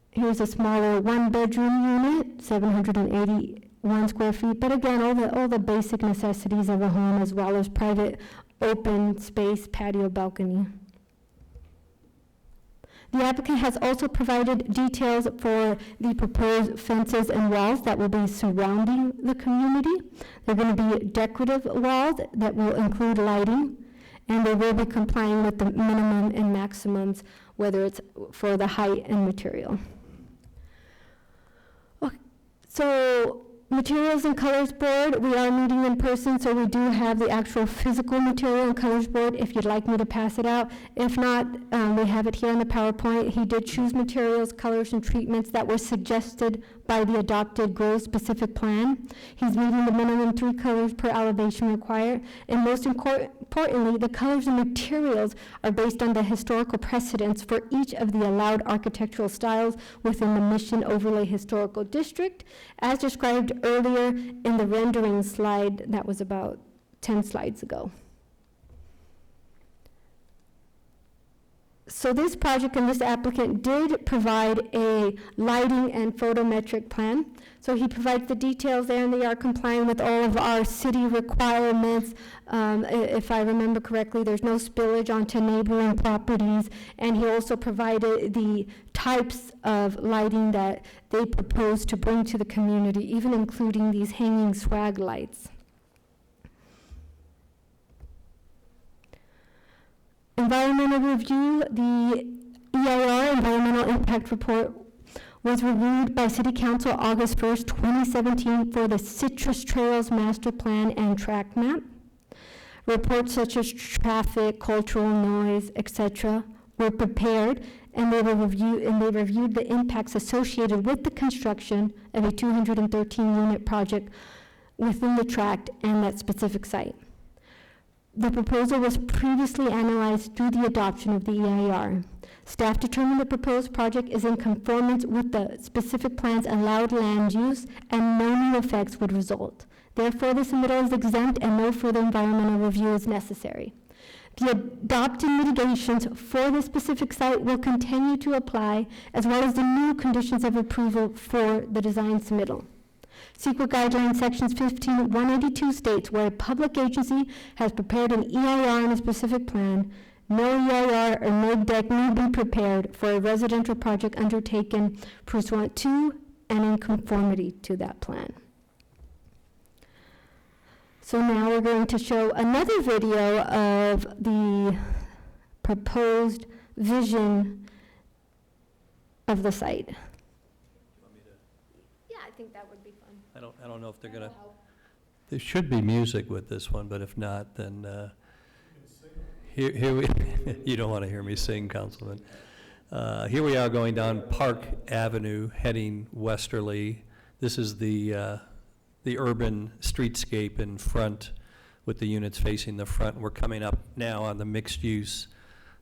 Here's a smaller 1-bedroom unit, 781 square feet, but again, all the basic necessities of a home, as well as private open space patio balcony. The applicant has also provided details for the proposed fences and walls that will be surrounding the community. They're going to be decorative walls that will include lighting, and they will be complying with the minimum and maximums, whether it's for the height and material. Okay. So materials and colors board, we are meeting in person, so we do have the actual physical material and colors board if you'd like me to pass it out. If not, we have it here in the PowerPoint. He did choose materials, colors, and treatments that were suggested by the adopted grove-specific plan. He's meeting the minimum 3 colors per elevation required, and most importantly, the colors and materials are based on the historical precedents for each of the allowed architectural styles within the Mission Overlay Historical District, as described earlier in the rendering slide that was about 10 slides ago. So this project and this applicant did provide a lighting and photometric plan. So he provides the details there, and they are complying with all of our city requirements. If I remember correctly, there's no spillage onto neighboring properties, and he also provided the types of lighting that they propose to bring to the community, even including these hanging swag lights. Environmental review, the EIR, Environmental Impact Report, was reviewed by City Council August 1st, 2017 for the Citrus Trails Master Plan and Track Map. Reports such as traffic, cultural noise, etc. were prepared, and they reviewed the impacts associated with the construction of a 213-unit project within the tract and that specific site. The proposal was previously analyzed through the adoption of the EIR. Staff determined the proposed project is in conformance with the specific plan's allowed land use and no new effects would result. Therefore, the submittal is exempt and no further environmental review is necessary. The adopted mitigations for the specific site will continue to apply, as well as the new conditions of approval for the design submittal. CEQA Guidelines Sections 15-182 states where a public agency has prepared an EIR on a specific plan, no EIR or no deck need be prepared for a residential project undertaken pursuant to and in conformity to that plan. So now we're going to show another video of the proposed vision of the site. Yeah, I think that would be fun. I don't know if they're gonna, there should be music with this one, but if not, then, here we, you don't want to hear me sing, Councilman. Here we are going down Park Avenue, heading westerly. This is the urban streetscape in front with the units facing the front. We're coming up now on the mixed use,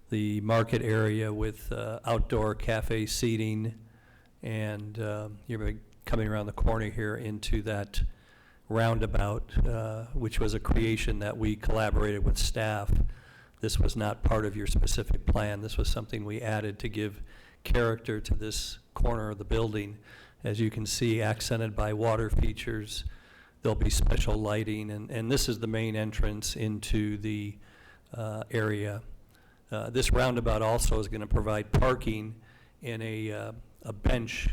the market area with outdoor cafe seating, and you're coming around the corner here into that roundabout, which was a creation that we collaborated with staff. This was not part of your specific plan. This was something we added to give character to this corner of the building. As you can see, accented by water features. There'll be special lighting, and this is the main entrance into the area. This roundabout also is going to provide parking in a bench,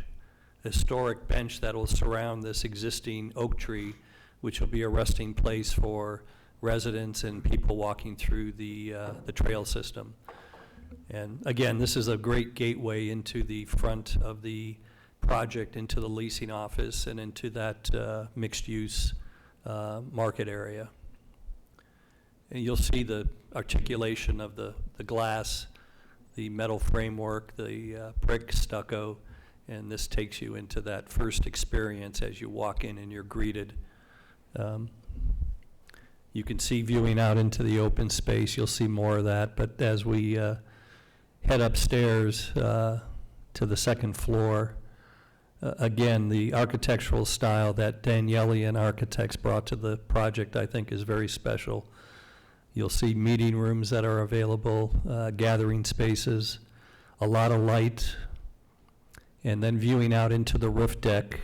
historic bench that will surround this existing oak tree, which will be a resting place for residents and people walking through the trail system. And again, this is a great gateway into the front of the project, into the leasing office and into that mixed-use market area. And you'll see the articulation of the glass, the metal framework, the brick stucco, and this takes you into that first experience as you walk in and you're greeted. You can see viewing out into the open space. You'll see more of that, but as we head upstairs to the second floor, again, the architectural style that Danielian Architects brought to the project, I think, is very special. You'll see meeting rooms that are available, gathering spaces, a lot of light, and then viewing out into the roof deck,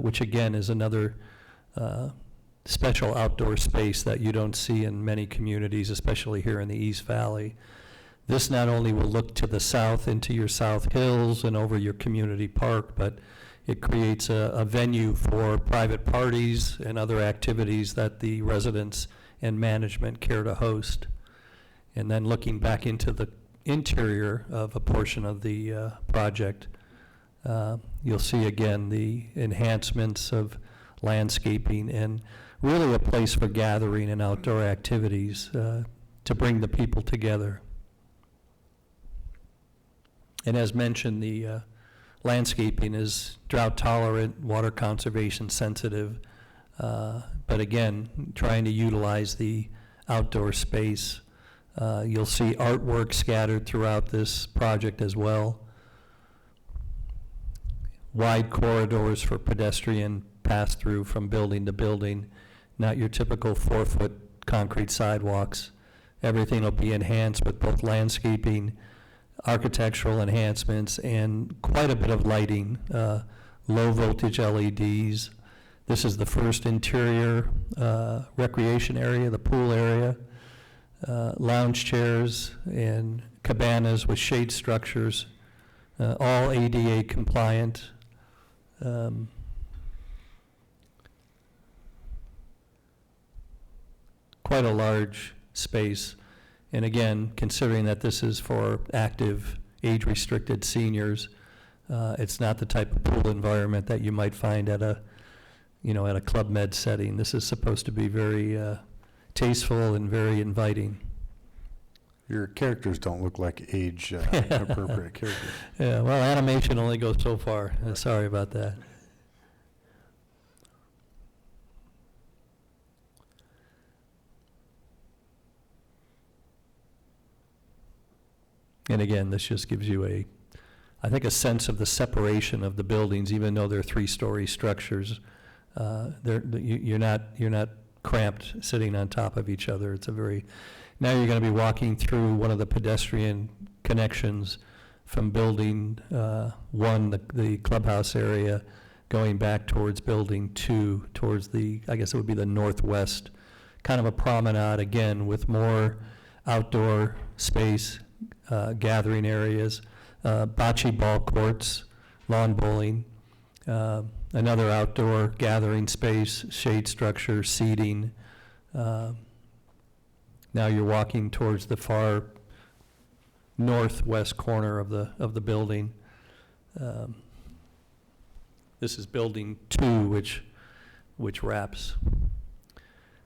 which again is another special outdoor space that you don't see in many communities, especially here in the East Valley. This not only will look to the south into your South Hills and over your community park, but it creates a venue for private parties and other activities that the residents and management care to host. And then looking back into the interior of a portion of the project, you'll see again the enhancements of landscaping and really a place for gathering and outdoor activities to bring the people together. And as mentioned, the landscaping is drought tolerant, water conservation sensitive, but again, trying to utilize the outdoor space. You'll see artwork scattered throughout this project as well. Wide corridors for pedestrian pass-through from building to building, not your typical 4-foot concrete sidewalks. Everything will be enhanced with both landscaping, architectural enhancements, and quite a bit of lighting, low voltage LEDs. This is the first interior recreation area, the pool area, lounge chairs and cabanas with shade structures, all ADA compliant. Quite a large space. And again, considering that this is for active, age-restricted seniors, it's not the type of pool environment that you might find at a, at a Club Med setting. This is supposed to be very tasteful and very inviting. Your characters don't look like age appropriate characters. Yeah, well, animation only goes so far. Sorry about that. And again, this just gives you I think, a sense of the separation of the buildings, even though they're three-story structures. You're not cramped sitting on top of each other. It's now you're going to be walking through one of the pedestrian connections from building 1, the clubhouse area, going back towards building 2, towards I guess it would be the northwest, kind of a promenade again with more outdoor space, gathering areas, bocce ball courts, lawn bowling, another outdoor gathering space, shade structure, seating. Now you're walking towards the far northwest corner of the building. This is building 2, which wraps.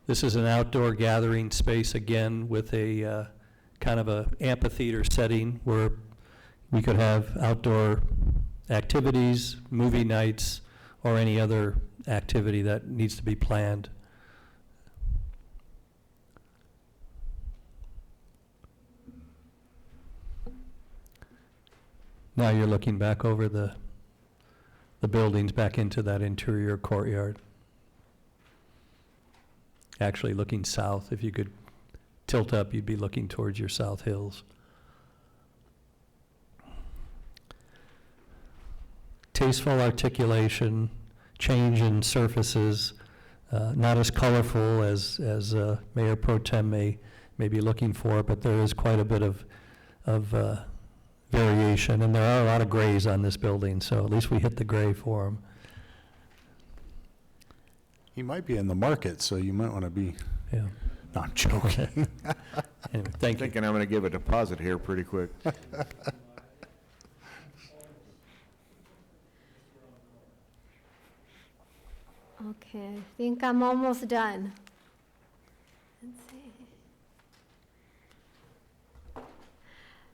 This is an outdoor gathering space again with a kind of a amphitheater setting where we could have outdoor activities, movie nights, or any other activity that needs to be planned. Now you're looking back over the buildings back into that interior courtyard. Actually looking south. If you could tilt up, you'd be looking towards your south hills. Tasteful articulation, change in surfaces, not as colorful as Mayor Pro Tem may be looking for, but there is quite a bit of variation, and there are a lot of grays on this building, so at least we hit the gray for them. He might be in the market, so you might want to be. Yeah. No, I'm joking. Anyway, thank you. Thinking I'm going to give a deposit here pretty quick. Okay, I think I'm almost done. Let's see.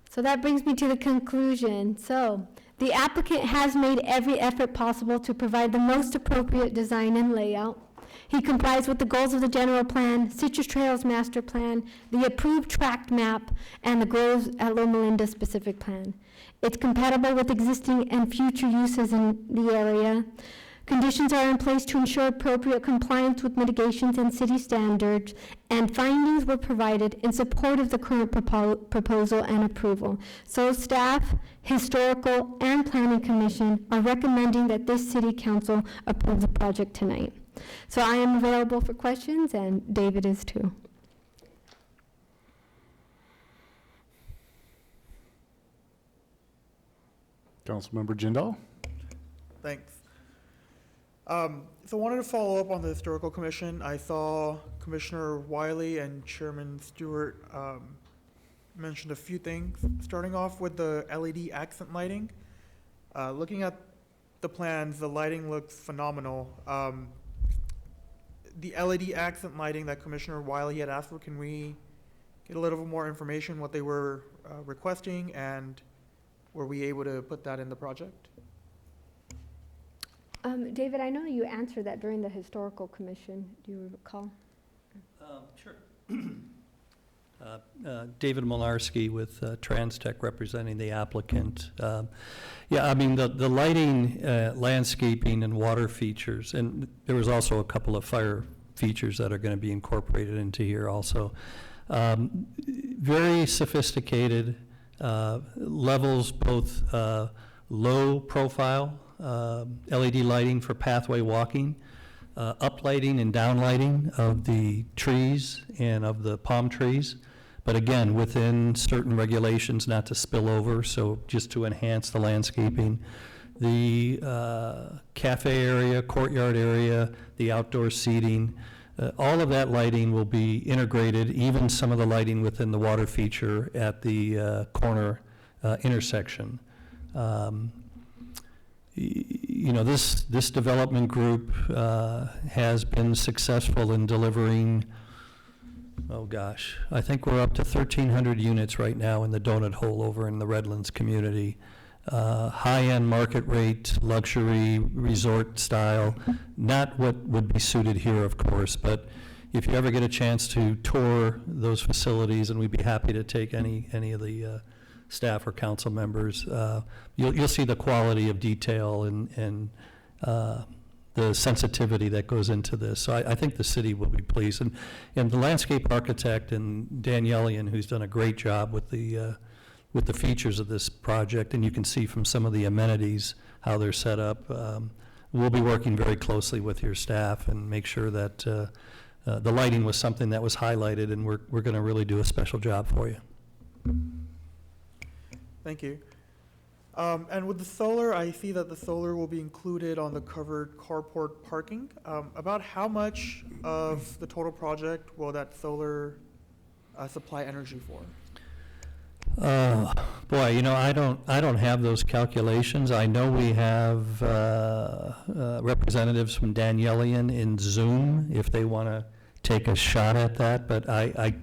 So that brings me to the conclusion. So, the applicant has made every effort possible to provide the most appropriate design and layout. He complies with the goals of the general plan, Citrus Trails master plan, the approved tract map, and the Groves at Loma Linda specific plan. It's compatible with existing and future uses in the area. Conditions are in place to ensure appropriate compliance with mitigations and city standards, and findings were provided in support of the current proposal and approval. So staff, historical, and planning commission are recommending that this city council approve the project tonight. So I am available for questions, and David is too. Councilmember Jindal? Thanks. So I wanted to follow up on the Historical Commission. I saw Commissioner Wiley and Chairman Stewart mentioned a few things, starting off with the LED accent lighting. Looking at the plans, the lighting looks phenomenal. The LED accent lighting that Commissioner Wiley had asked for, can we get a little bit more information what they were requesting, and were we able to put that in the project? David, I know you answered that during the Historical Commission. Do you recall? Sure. David Malarski with Transtech representing the applicant. Yeah, I mean, the lighting, landscaping, and water features, and there was also a couple of fire features that are going to be incorporated into here also. Very sophisticated, levels both low profile LED lighting for pathway walking, uplighting and downlighting of the trees and of the palm trees. But again, within certain regulations not to spill over, so just to enhance the landscaping. The cafe area, courtyard area, the outdoor seating, all of that lighting will be integrated, even some of the lighting within the water feature at the corner intersection. You know, this development group has been successful in delivering, oh gosh, I think we're up to 1,300 units right now in the donut hole over in the Redlands community. High-end market rate, luxury, resort style, not what would be suited here, of course, but if you ever get a chance to tour those facilities, and we'd be happy to take any of the staff or council members, you'll see the quality of detail and the sensitivity that goes into this. So I think the city will be pleased. And the landscape architect and Danielian, who's done a great job with the features of this project, and you can see from some of the amenities how they're set up. We'll be working very closely with your staff and make sure that the lighting was something that was highlighted, and we're going to really do a special job for you. Thank you. And with the solar, I see that the solar will be included on the covered carport parking. About how much of the total project will that solar supply energy for? Boy, you know, I don't have those calculations. I know we have representatives from Danielian in Zoom if they want to take a shot at that, but I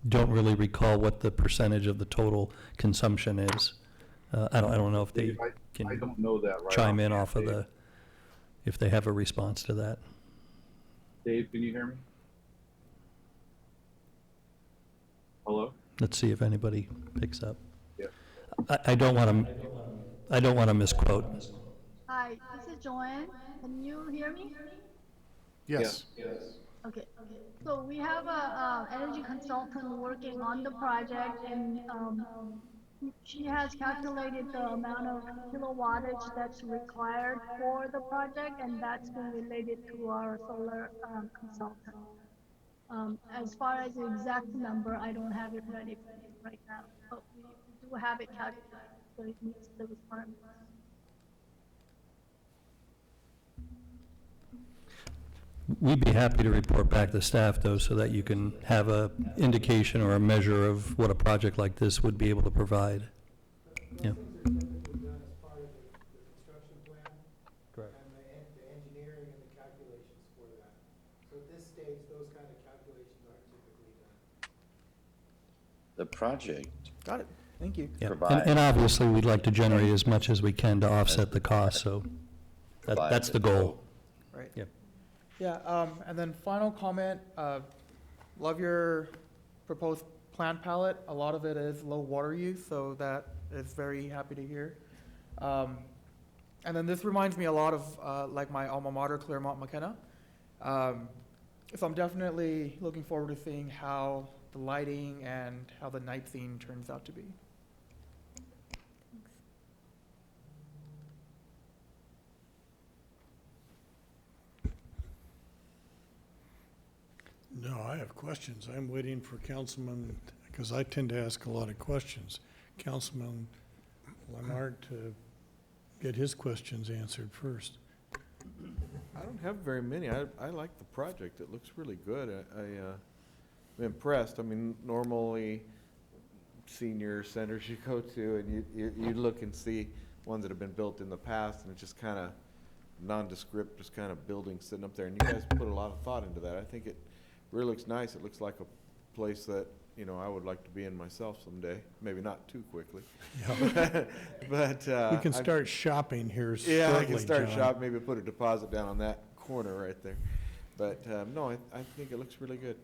don't really recall what the percentage of the total consumption is. I don't know if they can I don't know that right chime in offhand, off of Dave. if they have a response to that. Dave, can you hear me? Hello? Let's see if anybody picks up. Yeah. I don't want to misquote. Hi, this is Joanne. Can you hear me? Yes. Yes. Okay. So we have a energy consultant working on the project, and she has calculated the amount of kilowattage that's required for the project, and that's been related to our solar consultant. As far as the exact number, I don't have it ready for you right now, but we do have it calculated, so it meets the requirements. We'd be happy to report back to staff, though, so that you can have a indication or a measure of what a project like this would be able to provide. Yeah. Correct. And the engineering and the calculations for that. So at this stage, those kind of calculations aren't typically done. The project Got it. Thank you. Yeah. Provide. And obviously, we'd like to generate as much as we can to offset the cost, so that's the goal. Right. Yep. Yeah, and then final comment, love your proposed plant palette. A lot of it is low water use, so that is very happy to hear. And then this reminds me a lot of like my alma mater, Claremont McKenna. So I'm definitely looking forward to seeing how the lighting and how the night scene turns out to be. No, I have questions. I'm waiting for Councilman, because I tend to ask a lot of questions. Councilman Leonard to get his questions answered first. I don't have very many. I like the project. It looks really good. I'm impressed. I mean, normally senior centers you go to and you look and see ones that have been built in the past, and it's just kind of nondescript, just kind of buildings sitting up there. And you guys put a lot of thought into that. I think it really looks nice. It looks like a place that, you know, I would like to be in myself someday. Maybe not too quickly. Yeah. But We can start shopping here shortly, yeah, I can start John. shopping, maybe put a deposit down on that corner right there. But, no, I think it looks really good.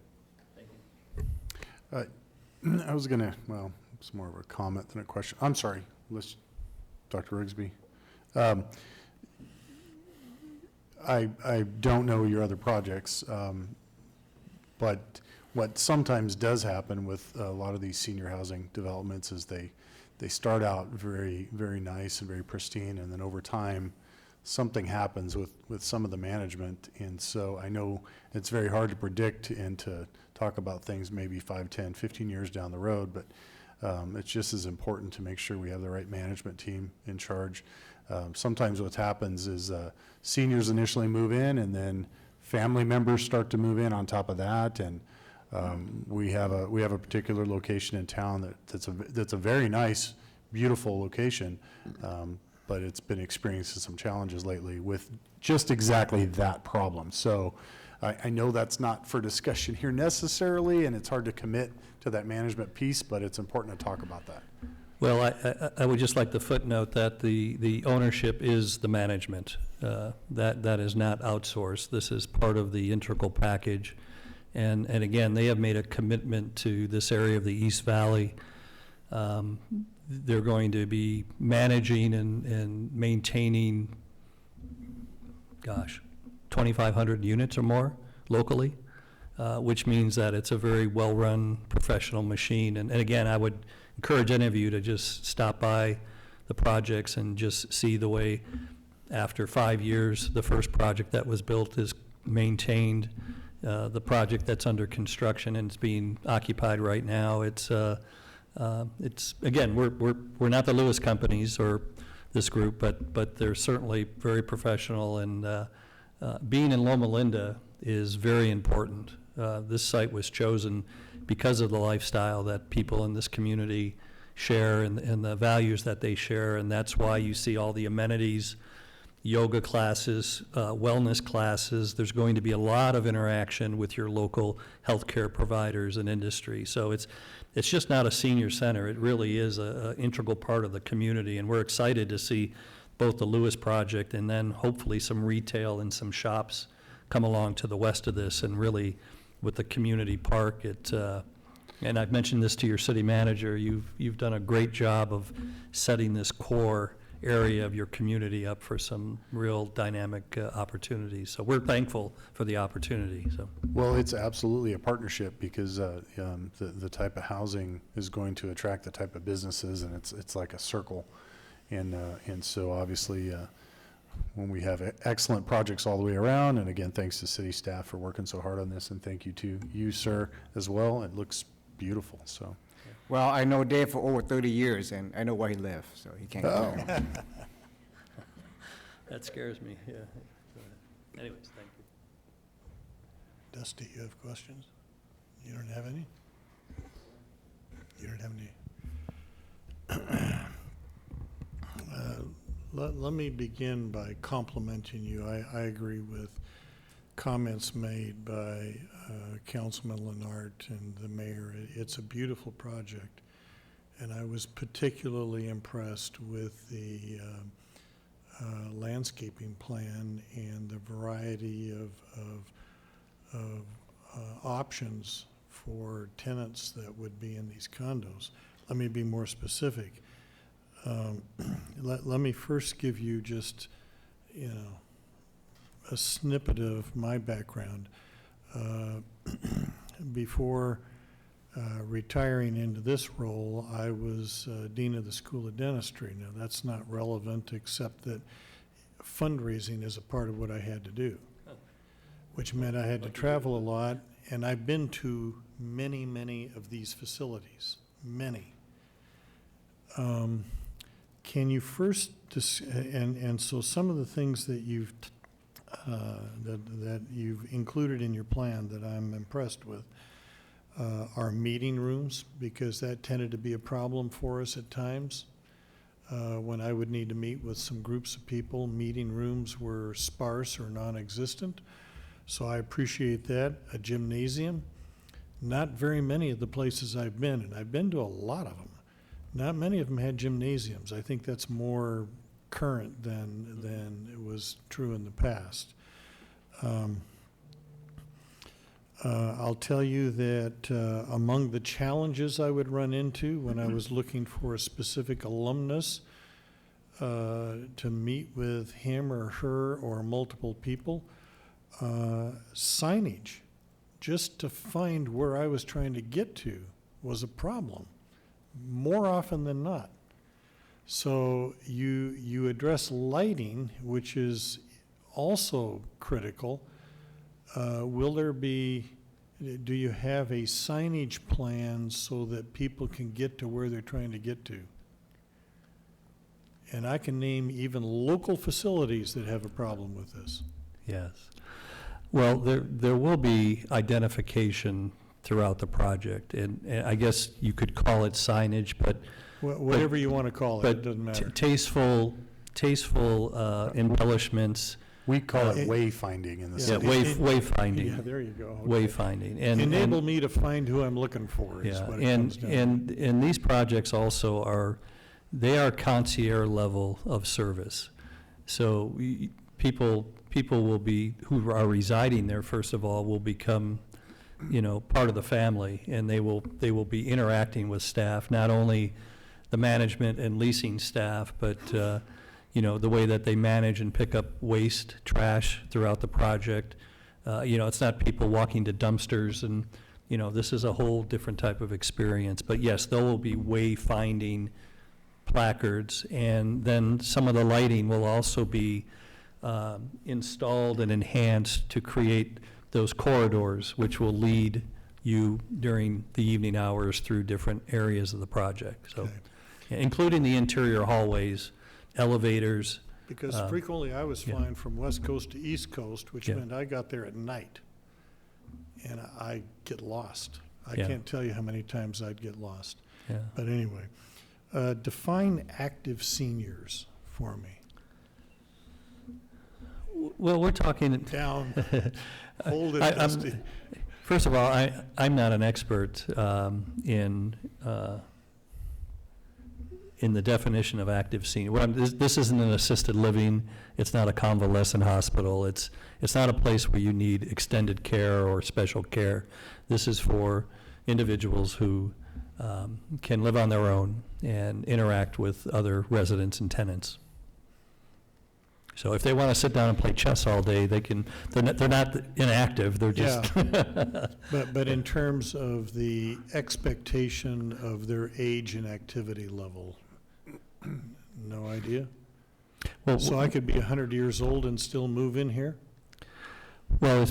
I was gonna, well, it's more of a comment than a question. I'm sorry, Dr. Rigsby. I don't know your other projects, but what sometimes does happen with a lot of these senior housing developments is they start out very, very nice and very pristine, and then over time, something happens with some of the management. And so I know it's very hard to predict and to talk about things maybe 5, 10, 15 years down the road, but it's just as important to make sure we have the right management team in charge. Sometimes what happens is seniors initially move in, and then family members start to move in on top of that. And we have a particular location in town that's a very nice, beautiful location, but it's been experiencing some challenges lately with just exactly that problem. So I know that's not for discussion here necessarily, and it's hard to commit to that management piece, but it's important to talk about that. Well, I would just like to footnote that the ownership is the management. That is not outsourced. This is part of the integral package. And again, they have made a commitment to this area of the East Valley. They're going to be managing and maintaining, 2,500 units or more locally, which means that it's a very well-run professional machine. And again, I would encourage any of you to just stop by the projects and just see the way, after 5 years, the first project that was built is maintained. The project that's under construction and it's being occupied right now, it's again, we're not the Lewis companies or this group, but they're certainly very professional, and being in Loma Linda is very important. This site was chosen because of the lifestyle that people in this community share and the values that they share, and that's why you see all the amenities, yoga classes, wellness classes. There's going to be a lot of interaction with your local healthcare providers and industry. So it's just not a senior center. It really is an integral part of the community, and we're excited to see both the Lewis project and then hopefully some retail and some shops come along to the west of this, and really with the community park. And I've mentioned this to your city manager. You've done a great job of setting this core area of your community up for some real dynamic opportunities. So we're thankful for the opportunity. So. Well, it's absolutely a partnership, because the type of housing is going to attract the type of businesses, and it's like a circle. And so obviously when we have excellent projects all the way around, and again, thanks to city staff for working so hard on this, and thank you to you, sir, as well. It looks beautiful. So. Well, I know Dave for over 30 years, and I know where he lives, so he can't go. That scares me, yeah. Anyways, thank you. Dusty, you have questions? You don't have any? You don't have any? Let me begin by complimenting you. I agree with comments made by Councilman Lenart and the mayor. It's a beautiful project, and I was particularly impressed with the landscaping plan and the variety of options for tenants that would be in these condos. Let me be more specific. Let me first give you just, a snippet of my background. Before retiring into this role, I was Dean of the School of Dentistry. Now, that's not relevant, except that fundraising is a part of what I had to do, which meant I had to travel a lot, and I've been to many, many of these facilities, many. Can you first, and so some of the things that you've that you've included in your plan that I'm impressed with are meeting rooms, because that tended to be a problem for us at times. When I would need to meet with some groups of people, meeting rooms were sparse or non-existent. So I appreciate that. A gymnasium. Not very many of the places I've been, and I've been to a lot of them, not many of them had gymnasiums. I think that's more current than it was true in the past. I'll tell you that among the challenges I would run into when I was looking for a specific alumnus to meet with him or her or multiple people, signage just to find where I was trying to get to was a problem, more often than not. So you address lighting, which is also critical. Do you have a signage plan so that people can get to where they're trying to get to? And I can name even local facilities that have a problem with this. Yes. Well, there will be identification throughout the project, and I guess you could call it signage, but Whatever you want to call it, it doesn't matter. Tasteful embellishments. We call it It- wayfinding in the Yeah, city. wayfinding. Yeah, there you go. Okay. Wayfinding. And Enable me to find who I'm looking for is yeah, what it comes down to. and these projects also they are concierge level of service. So people will be, who are residing there, first of all, will become, part of the family, and they will be interacting with staff, not only the management and leasing staff, but, the way that they manage and pick up waste, trash throughout the project. It's not people walking to dumpsters, and, this is a whole different type of experience. But yes, there will be wayfinding placards, and then some of the lighting will also be installed and enhanced to create those corridors, which will lead you during the evening hours through different areas of the project. So, including the interior hallways, elevators. Because frequently I was yeah. flying from West Coast to East Coast, which Yeah. meant I got there at night. And I get lost. I Yeah. can't tell you how many times I'd get lost. Yeah. But anyway, define active seniors for me. Well, we're talking. Down, hold it, I'm- Dusty. First of all, I'm not an expert in the definition of active senior. This isn't an assisted living. It's not a convalescent hospital. It's not a place where you need extended care or special care. This is for individuals who can live on their own and interact with other residents and tenants. So if they want to sit down and play chess all day, they can. They're not inactive. They're just. But in terms of the expectation of their age and activity level, no idea? Well, So I could be 100 years old and still move in here? Well,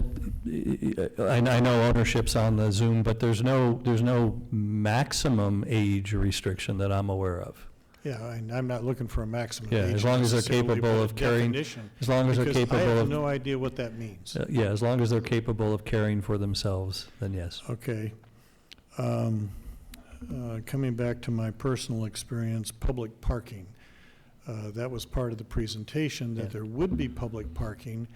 I know ownership's on the Zoom, but there's no maximum age restriction that I'm aware of. Yeah, I'm not looking for a maximum Yeah, age as long as they're necessarily, capable but a of carrying- definition, as long as they're because capable I have of- no idea what that means. Yeah, as long as they're capable of caring for themselves, then yes. Okay. Coming back to my personal experience, public parking. That was part of the presentation, that Yeah. there would be public parking.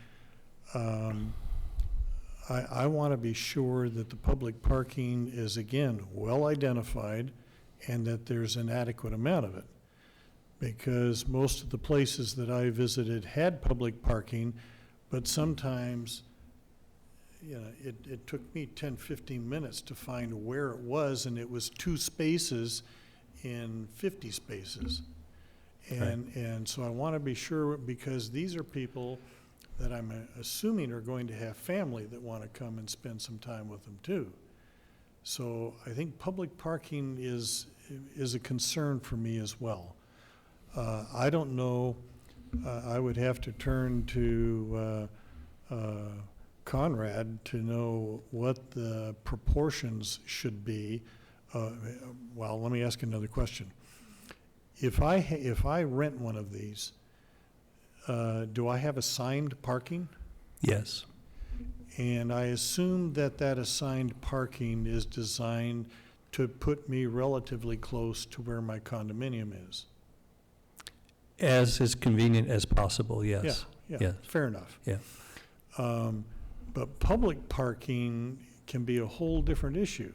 I want to be sure that the public parking is, again, well identified and that there's an adequate amount of it. Because most of the places that I visited had public parking, but sometimes, it took me 10, 15 minutes to find where it was, and it was 2 spaces in 50 spaces. And so I want to be sure, because these are people that I'm assuming are going to have family that want to come and spend some time with them too. So I think public parking is a concern for me as well. I don't know, I would have to turn to Conrad to know what the proportions should be. Well, let me ask another question. If I rent one of these, do I have assigned parking? Yes. And I assume that assigned parking is designed to put me relatively close to where my condominium is. As is convenient as possible, yes. Yeah, fair enough. Yeah. But public parking can be a whole different issue.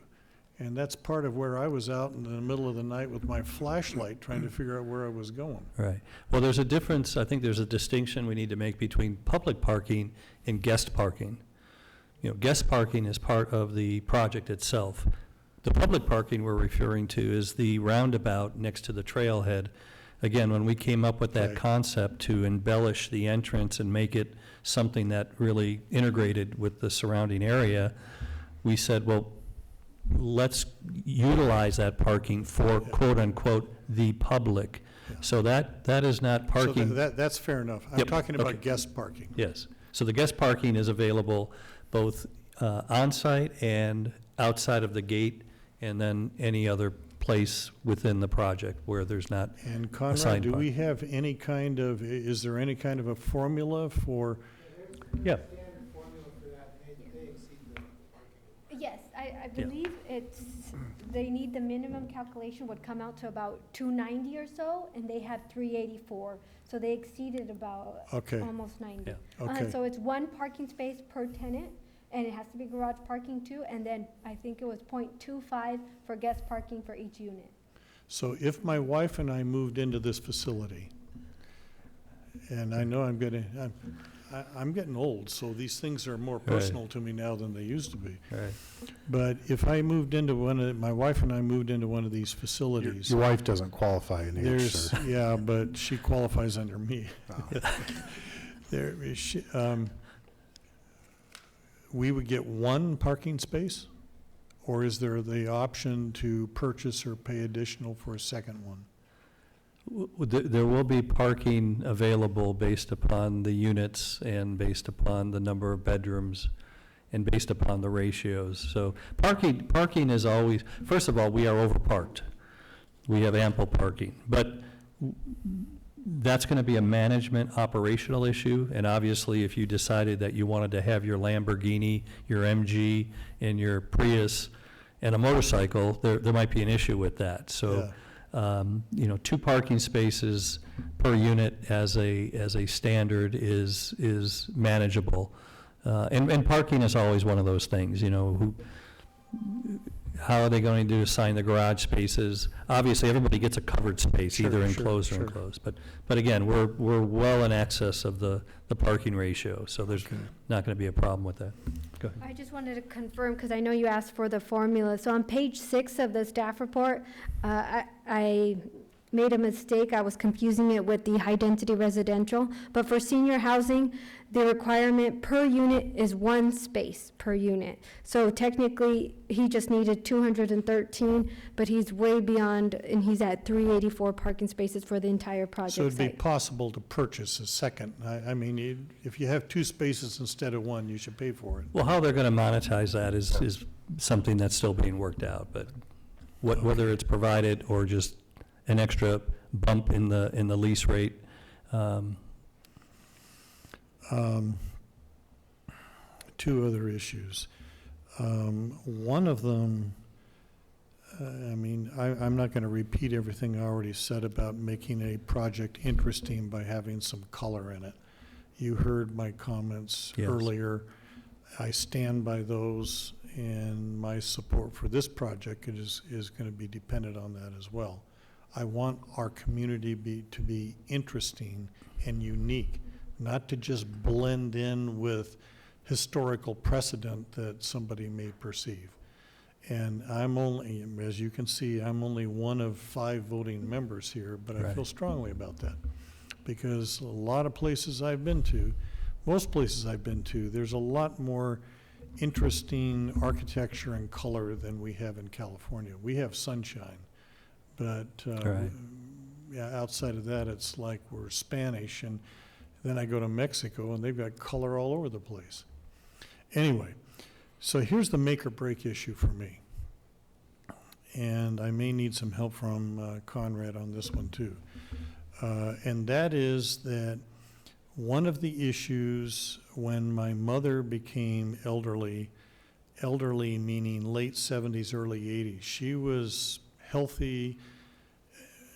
And that's part of where I was out in the middle of the night with my flashlight trying to figure out where I was going. Right. Well, there's a difference, I think there's a distinction we need to make between public parking and guest parking. Guest parking is part of the project itself. The public parking we're referring to is the roundabout next to the trailhead. Again, when we came up with that Right. concept to embellish the entrance and make it something that really integrated with the surrounding area, we said, well, let's utilize that parking for quote-unquote "the public." So that is not parking. So that's fair enough. I'm Yep, talking about okay. guest parking. Yes. So the guest parking is available both on-site and outside of the gate, and then any other place within the project where there's not And Conrad, assigned do we parking. have any kind of, is there any kind of a formula for, Yeah. Yes, I believe it's, they need, the minimum calculation would come out to about 290 or so, and they had 384. So they exceeded about Okay. almost 90. Yeah. Okay. So it's one parking space per tenant, and it has to be garage parking too, and then I think it was .25 for guest parking for each unit. so if my wife and I moved into this facility, and I know I'm getting old, so these things are more personal to me now than they used to be. Right. But if I moved into my wife and I moved into one of these facilities, Your wife doesn't qualify in age, there's, sir. yeah, but she qualifies under me. There is, we would get one parking space? Or is there the option to purchase or pay additional for a second one? There will be parking available based upon the units and based upon the number of bedrooms and based upon the ratios. So parking is always, first of all, we are overparked. We have ample parking, but that's going to be a management operational issue. And obviously, if you decided that you wanted to have your Lamborghini, your MG, and your Prius and a motorcycle, there might be an issue with that. So, you know, 2 parking spaces per unit as a standard is manageable. And parking is always one of those things, you know, how are they going to assign the garage spaces? Obviously, everybody gets a covered space, Sure, either sure, enclosed or sure. enclosed. But again, we're well in excess of the parking ratio, so there's not going to be a problem with that. Go ahead. I just wanted to confirm, because I know you asked for the formula. So on page 6 of the staff report, I made a mistake. I was confusing it with the high-density residential. But for senior housing, the requirement per unit is 1 space per unit. So technically, he just needed 213, but he's way beyond, and he's at 384 parking spaces for the entire project So it'd be site. possible to purchase a second. I mean, if you have 2 spaces instead of 1, you should pay for it. Well, how they're going to monetize that is something that's still being worked out, but whether it's provided or just an extra bump in the lease rate. 2 other issues. One of them, I mean, I'm not going to repeat everything I already said about making a project interesting by having some color in it. You heard my comments Yes. earlier. I stand by those, and my support for this project is going to be dependent on that as well. I want our community to be interesting and unique, not to just blend in with historical precedent that somebody may perceive. And I'm only, as you can see, I'm only one of 5 voting members here, but I Right. feel strongly about that. Because a lot of places I've been to, most places I've been to, there's a lot more interesting architecture and color than we have in California. We have sunshine, but Right. yeah, outside of that, it's like we're Spanish. And then I go to Mexico, and they've got color all over the place. Anyway, so here's the make or break issue for me. And I may need some help from Conrad on this one too. And that is that one of the issues when my mother became elderly meaning late 70s, early 80s, she was healthy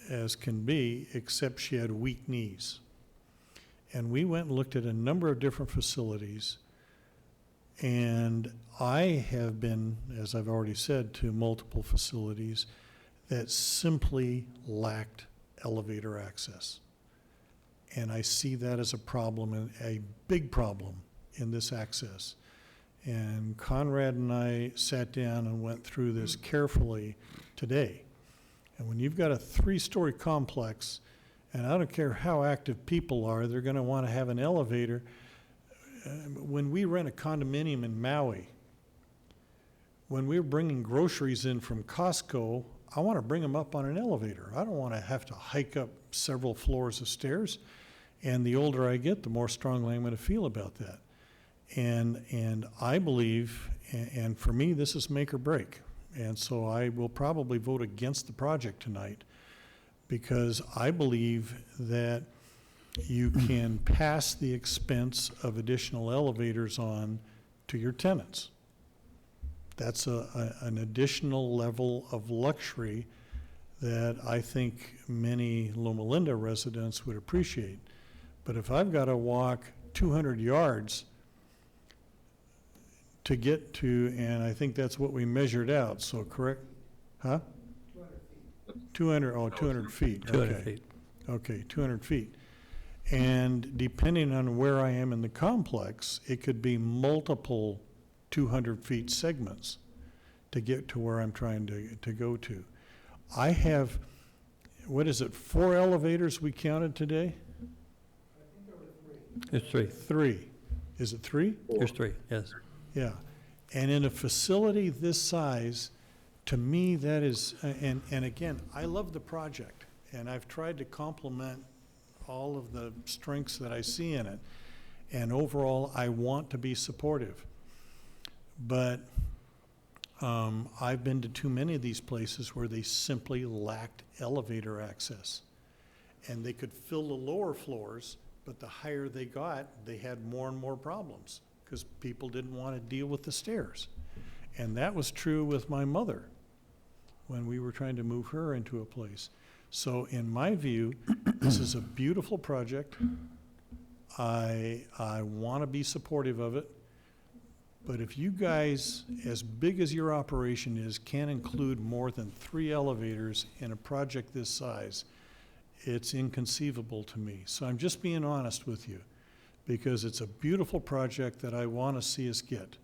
as can be, except she had weak knees. And we went and looked at a number of different facilities. And I have been, as I've already said, to multiple facilities that simply lacked elevator access. And I see that as a problem, and a big problem in this access. And Conrad and I sat down and went through this carefully today. And when you've got a 3-story complex, and I don't care how active people are, they're going to want to have an elevator. When we rent a condominium in Maui, when we're bringing groceries in from Costco, I want to bring them up on an elevator. I don't want to have to hike up several floors of stairs. And the older I get, the more strongly I'm going to feel about that. And I believe, and for me, this is make or break. And so I will probably vote against the project tonight because I believe that you can pass the expense of additional elevators on to your tenants. That's an additional level of luxury that I think many Loma Linda residents would appreciate. But if I've got to walk 200 yards to get to, and I think that's what we measured out, so correct? Huh? 200 feet. 200 okay. feet. Okay, 200 feet. And depending on where I am in the complex, it could be multiple 200 feet segments to get to where I'm trying to go to. I have, what is it, 4 elevators we counted today? There's 3. 3. Is it 3? There's 3, yes. Yeah. And in a facility this size, to me, that is, and again, I love the project, and I've tried to complement all of the strengths that I see in it. And overall, I want to be supportive. But I've been to too many of these places where they simply lacked elevator access. And they could fill the lower floors, but the higher they got, they had more and more problems because people didn't want to deal with the stairs. And that was true with my mother when we were trying to move her into a place. So in my view, this is a beautiful project. I want to be supportive of it. But if you guys, as big as your operation is, can't include more than 3 elevators in a project this size, it's inconceivable to me. So I'm just being honest with you because it's a beautiful project that I want to see us get.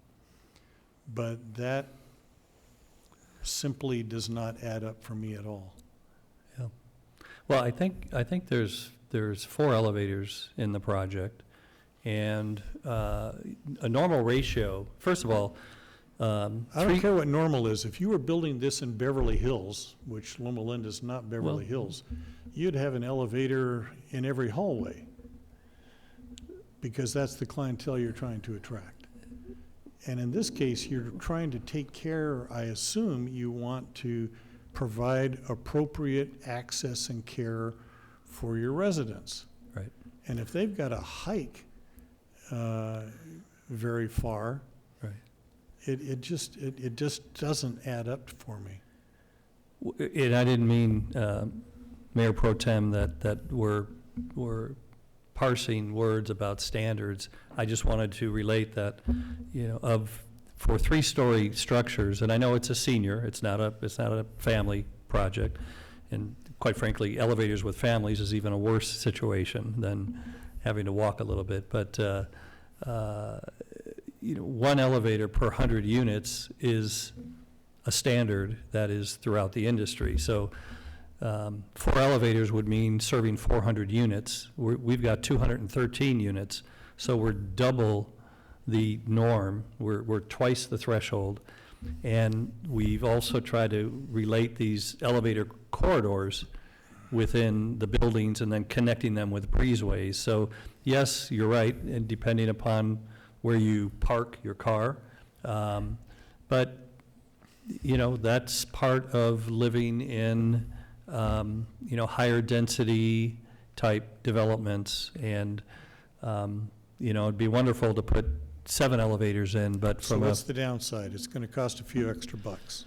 But that simply does not add up for me at all. Yeah. Well, I think there's 4 elevators in the project, and a normal ratio. First of all, I don't care what normal is. If you were building this in Beverly Hills, which Loma Linda is not Beverly Hills, you'd have an elevator in every hallway because that's the clientele you're trying to attract. And in this case, you're trying to take care, I assume you want to provide appropriate access and care for your residents. Right. And if they've got to hike very far, Right. it just doesn't add up for me. And I didn't mean, Mayor Pro Tem, that we're parsing words about standards. I just wanted to relate that, for 3-story structures, and I know it's a senior, it's not a family project, and quite frankly, elevators with families is even a worse situation than having to walk a little bit. But 1 elevator per 100 units is a standard that is throughout the industry. So 4 elevators would mean serving 400 units. We've got 213 units, so we're double the norm. We're twice the threshold. And we've also tried to relate these elevator corridors within the buildings and then connecting them with breezeways. So yes, you're right, and depending upon where you park your car. But, that's part of living in, higher density type developments. And, it'd be wonderful to put 7 elevators in, but So from what's the downside? It's going to cost a few extra bucks.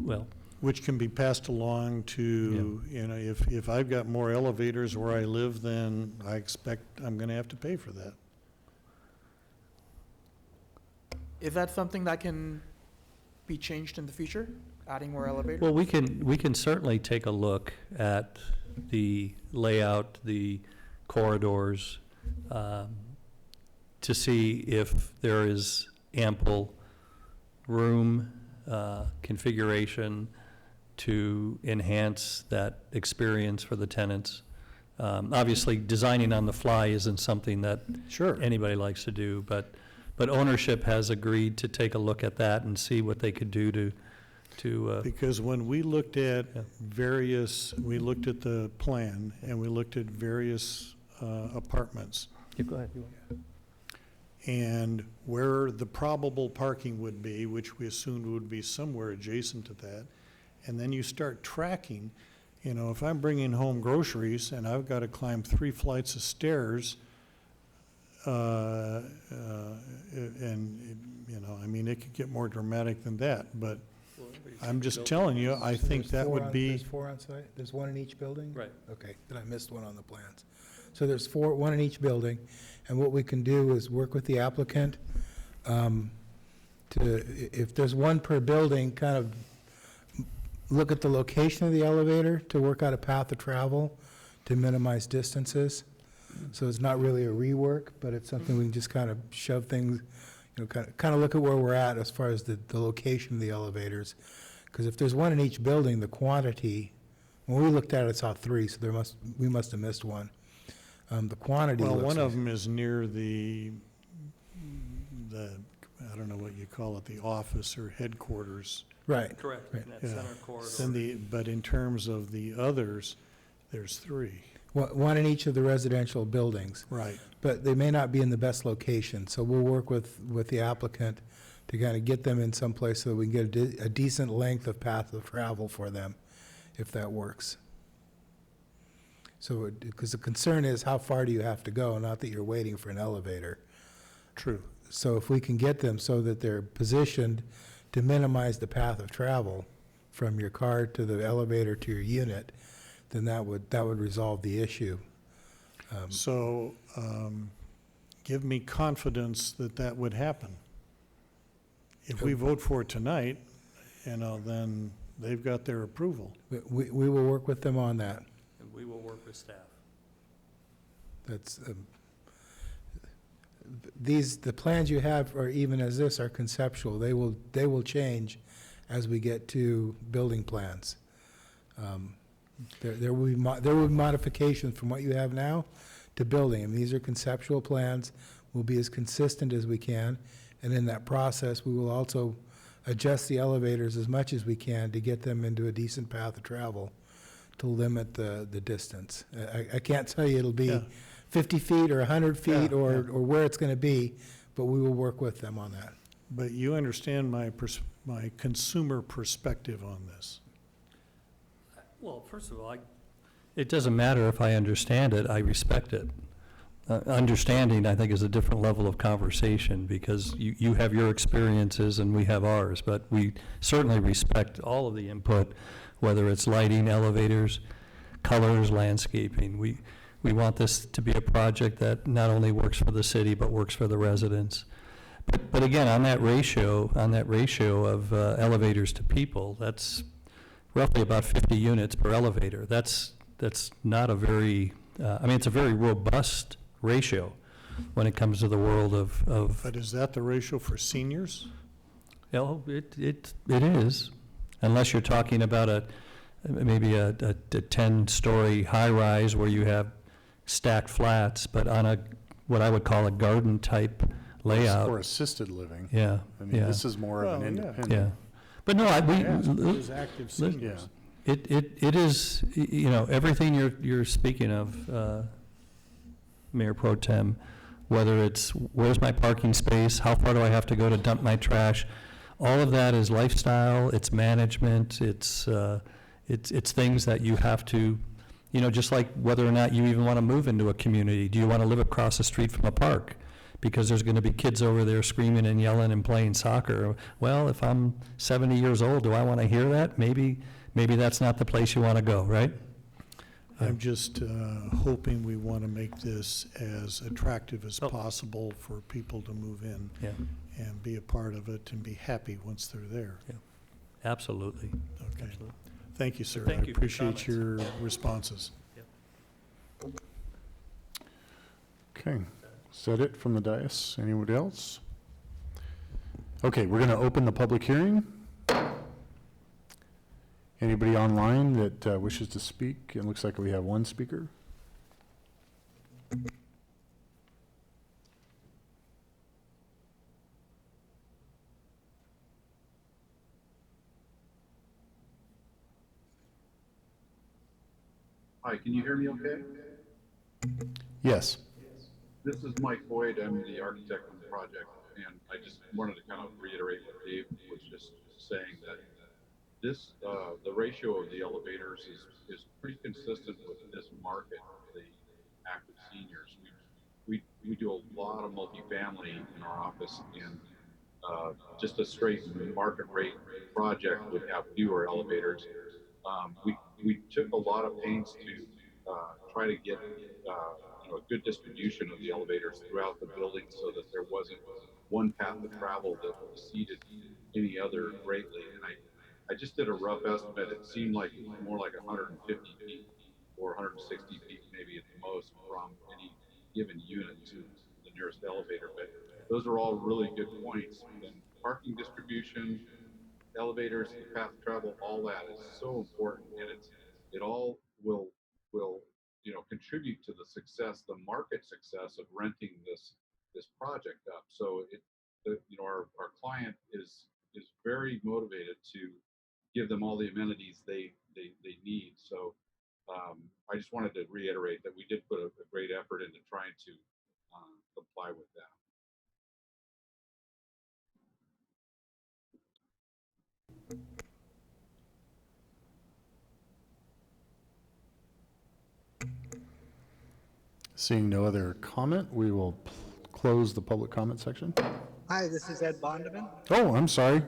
well, Which can be passed along to, if I've got more elevators where I live, then I expect I'm going to have to pay for that. Is that something that can be changed in the future, adding more elevators? well, we can certainly take a look at the layout, the corridors, to see if there is ample room, configuration to enhance that experience for the tenants. Obviously, designing on the fly isn't something that Sure. anybody likes to do, but ownership has agreed to take a look at that and see what they could do to Because when we looked at Yeah. we looked at the plan, and we looked at various apartments, yeah, go ahead. and where the probable parking would be, which we assumed would be somewhere adjacent to that, and then you start tracking, you know, if I'm bringing home groceries and I've got to climb 3 flights of stairs, and, you know, I mean, it could get more dramatic than that, but I'm just telling you, I think that would be, There's 4 on site? There's 1 in each building? Right. Okay, then I missed one on the plans. So there's 4, 1 in each building, and what we can do is work with the applicant if there's 1 per building, kind of look at the location of the elevator to work out a path of travel to minimize distances. So it's not really a rework, but it's something we can just kind of shove things, you know, kind of look at where we're at as far as the location of the elevators. Because if there's 1 in each building, the quantity, when we looked at it, saw 3, so we must have missed 1. The quantity well, looks one of like- them is near the, I don't know what you call it, the office or headquarters. Right. Correct, Right. in that Yeah. center corridor. Then but in terms of the others, there's 3. 1 in each of the residential buildings. Right. But they may not be in the best location, so we'll work with the applicant to kind of get them in some place so that we can get a decent length of path of travel for them, if that works. So, because the concern is how far do you have to go, not that you're waiting for an elevator. True. So if we can get them so that they're positioned to minimize the path of travel from your car to the elevator to your unit, then that would resolve the issue. So, give me confidence that that would happen. If we vote for it tonight, you know, then they've got their approval. We will work with them on that. And we will work with staff. That's, the plans you have, or even as this, are conceptual. They will change as we get to building plans. There will be modifications from what you have now to building. And these are conceptual plans. We'll be as consistent as we can. And in that process, we will also adjust the elevators as much as we can to get them into a decent path of travel to limit the distance. I can't tell you it'll be Yeah. 50 feet or 100 feet Yeah, or yeah. where it's going to be, but we will work with them on that. But you understand my consumer perspective on this. Well, first of all, it doesn't matter if I understand it, I respect it. Understanding, I think, is a different level of conversation, because you have your experiences and we have ours, but we certainly respect all of the input, whether it's lighting, elevators, colors, landscaping. We want this to be a project that not only works for the city, but works for the residents. But again, on that ratio of elevators to people, that's roughly about 50 units per elevator. That's not a very, it's a very robust ratio when it comes to the world of. But is that the ratio for seniors? Oh, it is, unless you're talking about maybe a 10-story high-rise where you have stacked flats, but on what I would call a garden-type layout. Or assisted living. Yeah, I mean, yeah. this is more of Well, an yeah. independent. Yeah, but no, There's active seniors. It is, everything you're speaking of, Mayor Pro Tem, whether it's where's my parking space, how far do I have to go to dump my trash, all of that is lifestyle, it's management, it's things that you have to, just like whether or not you even want to move into a community. Do you want to live across the street from a park? Because there's going to be kids over there screaming and yelling and playing soccer. Well, if I'm 70 years old, do I want to hear that? Maybe that's not the place you want to go, right? I'm just hoping we want to make this as attractive as possible for people to move in Yeah, and be a part of it and be happy once they're there. absolutely. Okay. Absolutely. Thank you, sir. Thank I you for your appreciate your responses. Okay, is that it from the dais? Anyone else? Okay, we're going to open the public hearing. Anybody online that wishes to speak? It looks like we have one speaker. Hi, can you hear me okay? Yes. This is Mike Boyd. I'm the architect on the project, and I just wanted to kind of reiterate what Dave was just saying, that this, the ratio of the elevators is pretty consistent with this market, the active seniors. We do a lot of multifamily in our office, and just a straight market rate project would have fewer elevators. We took a lot of pains to try to get a good distribution of the elevators throughout the building so that there wasn't one path of travel that exceeded any other greatly. And I just did a rough estimate. It seemed like it was more like 150 feet or 160 feet maybe at the most from any given unit to the nearest elevator. But those are all really good points. And parking distribution, elevators, the path of travel, all that is so important, and it all will contribute to the success, the market success of renting this project up. So our client is very motivated to give them all the amenities they need. So I just wanted to reiterate that we did put a great effort into trying to comply with that. Seeing no other comment, we will close the public comment section. Hi, this is Ed Bondeman. Oh, I'm sorry.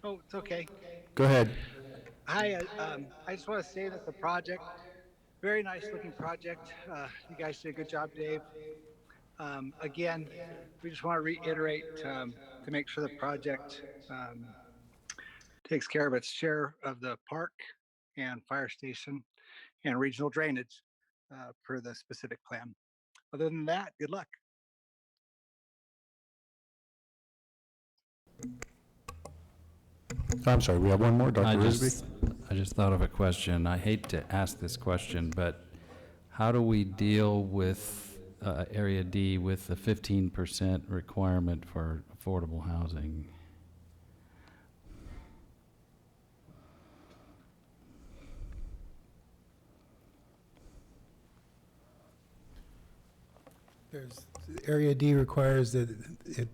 Oh, it's okay. Go ahead. Hi, I just want to say that the project, very nice looking project. You guys did a good job, Dave. Again, we just want to reiterate to make sure the project takes care of its share of the park and fire station and regional drainage per the specific plan. Other than that, good luck. I'm sorry, we have one more, Dr. Risby? I just thought of a question. I hate to ask this question, but how do we deal with Area D with the 15% requirement for affordable housing? Area D requires that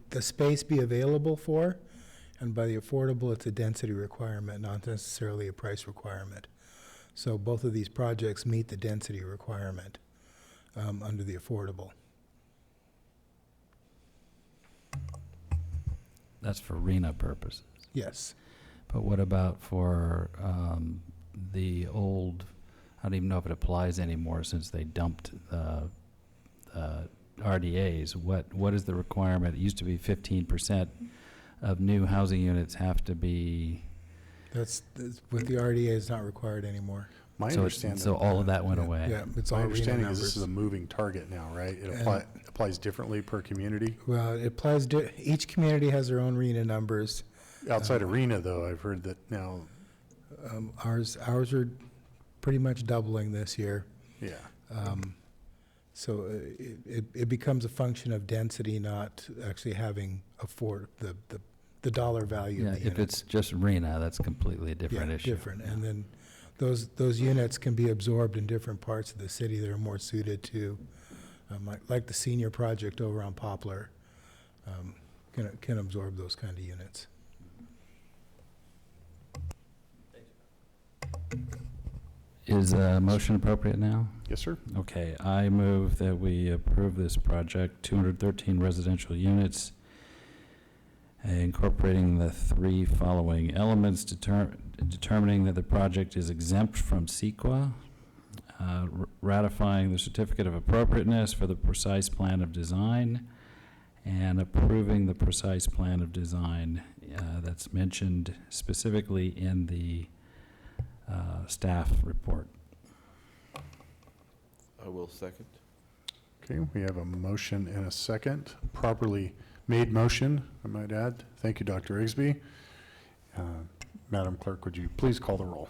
the space be available for, and by the affordable, it's a density requirement, not necessarily a price requirement. So both of these projects meet the density requirement under the affordable. That's for RENA purposes. Yes. But what about for the old, I don't even know if it applies anymore since they dumped RDAs. What is the requirement? It used to be 15% of new housing units have to be. That's with the RDA, it's not required anymore. My So understanding. so all of that went away. Yeah, it's My all understanding RENA is this is a numbers. moving target now, right? It applies differently per community. Well, it applies to, each community has their own RENA numbers. Outside arena, though, I've heard that now. Ours are pretty much doubling this year. Yeah. So it becomes a function of density, not actually having the dollar value Yeah, of the if unit. it's just RENA, that's completely a different issue. Different. And then those units can be absorbed in different parts of the city that are more suited to, like the senior project over on Poplar, can absorb those kind of units. Is a motion appropriate now? Yes, sir. Okay, I move that we approve this project, 213 residential units, incorporating the three following elements, determining that the project is exempt from CEQA, ratifying the certificate of appropriateness for the precise plan of design, and approving the precise plan of design that's mentioned specifically in the staff report. I will second. Okay, we have a motion and a second. Properly made motion, I might add. Thank you, Dr. Rigsby. Madam Clerk, would you please call the roll?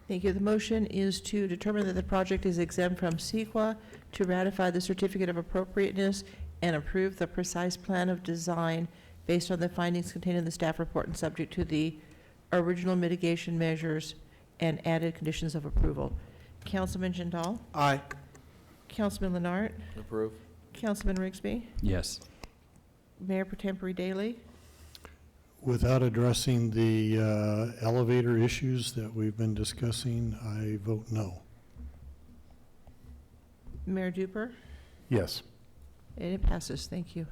Thank you. The motion is to determine that the project is exempt from CEQA, to ratify the certificate of appropriateness, and approve the precise plan of design based on the findings contained in the staff report and subject to the original mitigation measures and added conditions of approval. Councilman Jindal? Aye. Councilman Leonard? Approve. Councilman Rigsby? Yes. Mayor Pro Tempore Daley? Without addressing the elevator issues that we've been discussing, I vote no. Mayor Duper? Yes. And it passes. Thank you.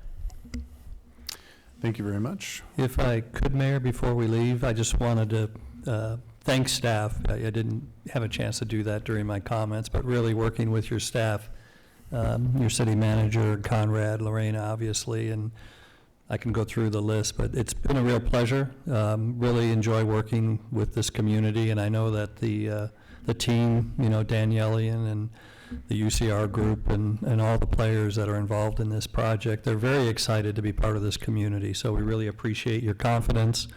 Thank you very much. If I could, Mayor, before we leave, I just wanted to thank staff. I didn't have a chance to do that during my comments, but really working with your staff, your city manager, Conrad, Lorena, obviously, and I can go through the list, but it's been a real pleasure. Really enjoy working with this community, and I know that the team, you know, Danielle and the UCR group and all the players that are involved in this project, they're very excited to be part of this community. So we really appreciate your confidence,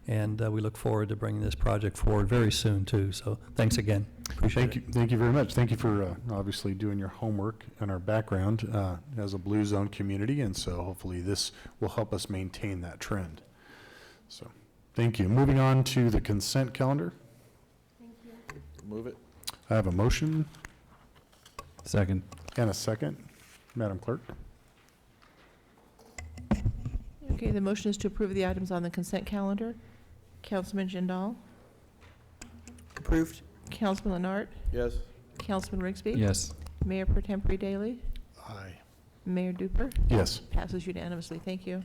and we look forward to bringing this project forward very soon too. So thanks again. Appreciate it. Thank you very much. Thank you for obviously doing your homework and our background as a blue zone community, and so hopefully this will help us maintain that trend. So thank you. Moving on to the consent calendar. Move it. I have a motion Second. and a second. Madam Clerk? Okay, the motion is to approve the items on the consent calendar. Councilman Jindal? Approved. Councilman Leonard? Yes. Councilman Rigsby? Yes. Mayor Pro Tempore Daley? Aye. Mayor Duper? Yes. Passes unanimously. Thank you.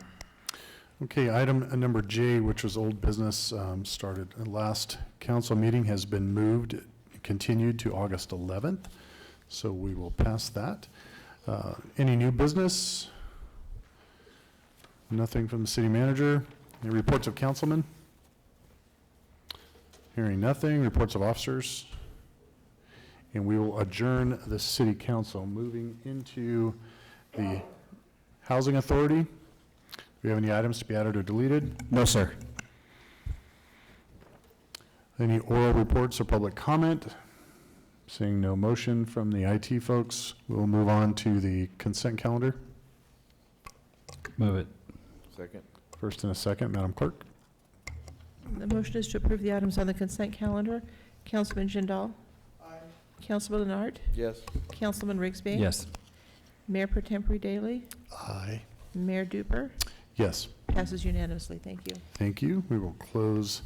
Okay, item number J, which was old business, started last council meeting, has been moved, continued to August 11th. So we will pass that. Any new business? Nothing from the city manager. Any reports of councilmen? Hearing nothing. Reports of officers. And we will adjourn the city council. Moving into the housing authority. Do we have any items to be added or deleted? No, sir. Any oral reports or public comment? Seeing no motion from the IT folks, we'll move on to the consent calendar. Move it. Second. First and a second, Madam Clerk. The motion is to approve the items on the consent calendar. Councilman Jindal? Aye. Councilman Leonard? Yes. Councilman Rigsby? Yes. Mayor Pro Tempore Daley? Aye. Mayor Duper? Yes. Passes unanimously. Thank you. Thank you. We will close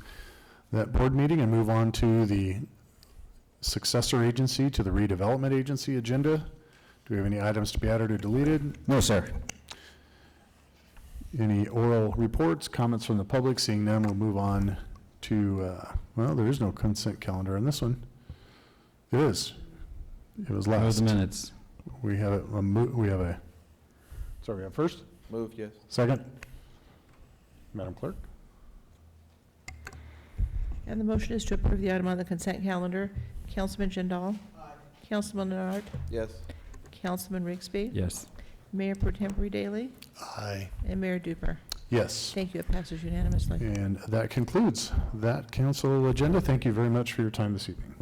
that board meeting and move on to the successor agency to the redevelopment agency agenda. Do we have any items to be added or deleted? No, sir. Any oral reports, comments from the public? Seeing none, we'll move on to, well, there is no consent calendar on this one. It is. It was Move last. the minutes. We have sorry, we have first? Moved, yes. Second? Madam Clerk? And the motion is to approve the item on the consent calendar. Councilman Jindal? Aye. Councilman Leonard? Yes. Councilman Rigsby? Yes. Mayor Pro Tempore Daley? Aye. And Mayor Duper? Yes. Thank you. It passes unanimously. And that concludes that council agenda. Thank you very much for your time this evening.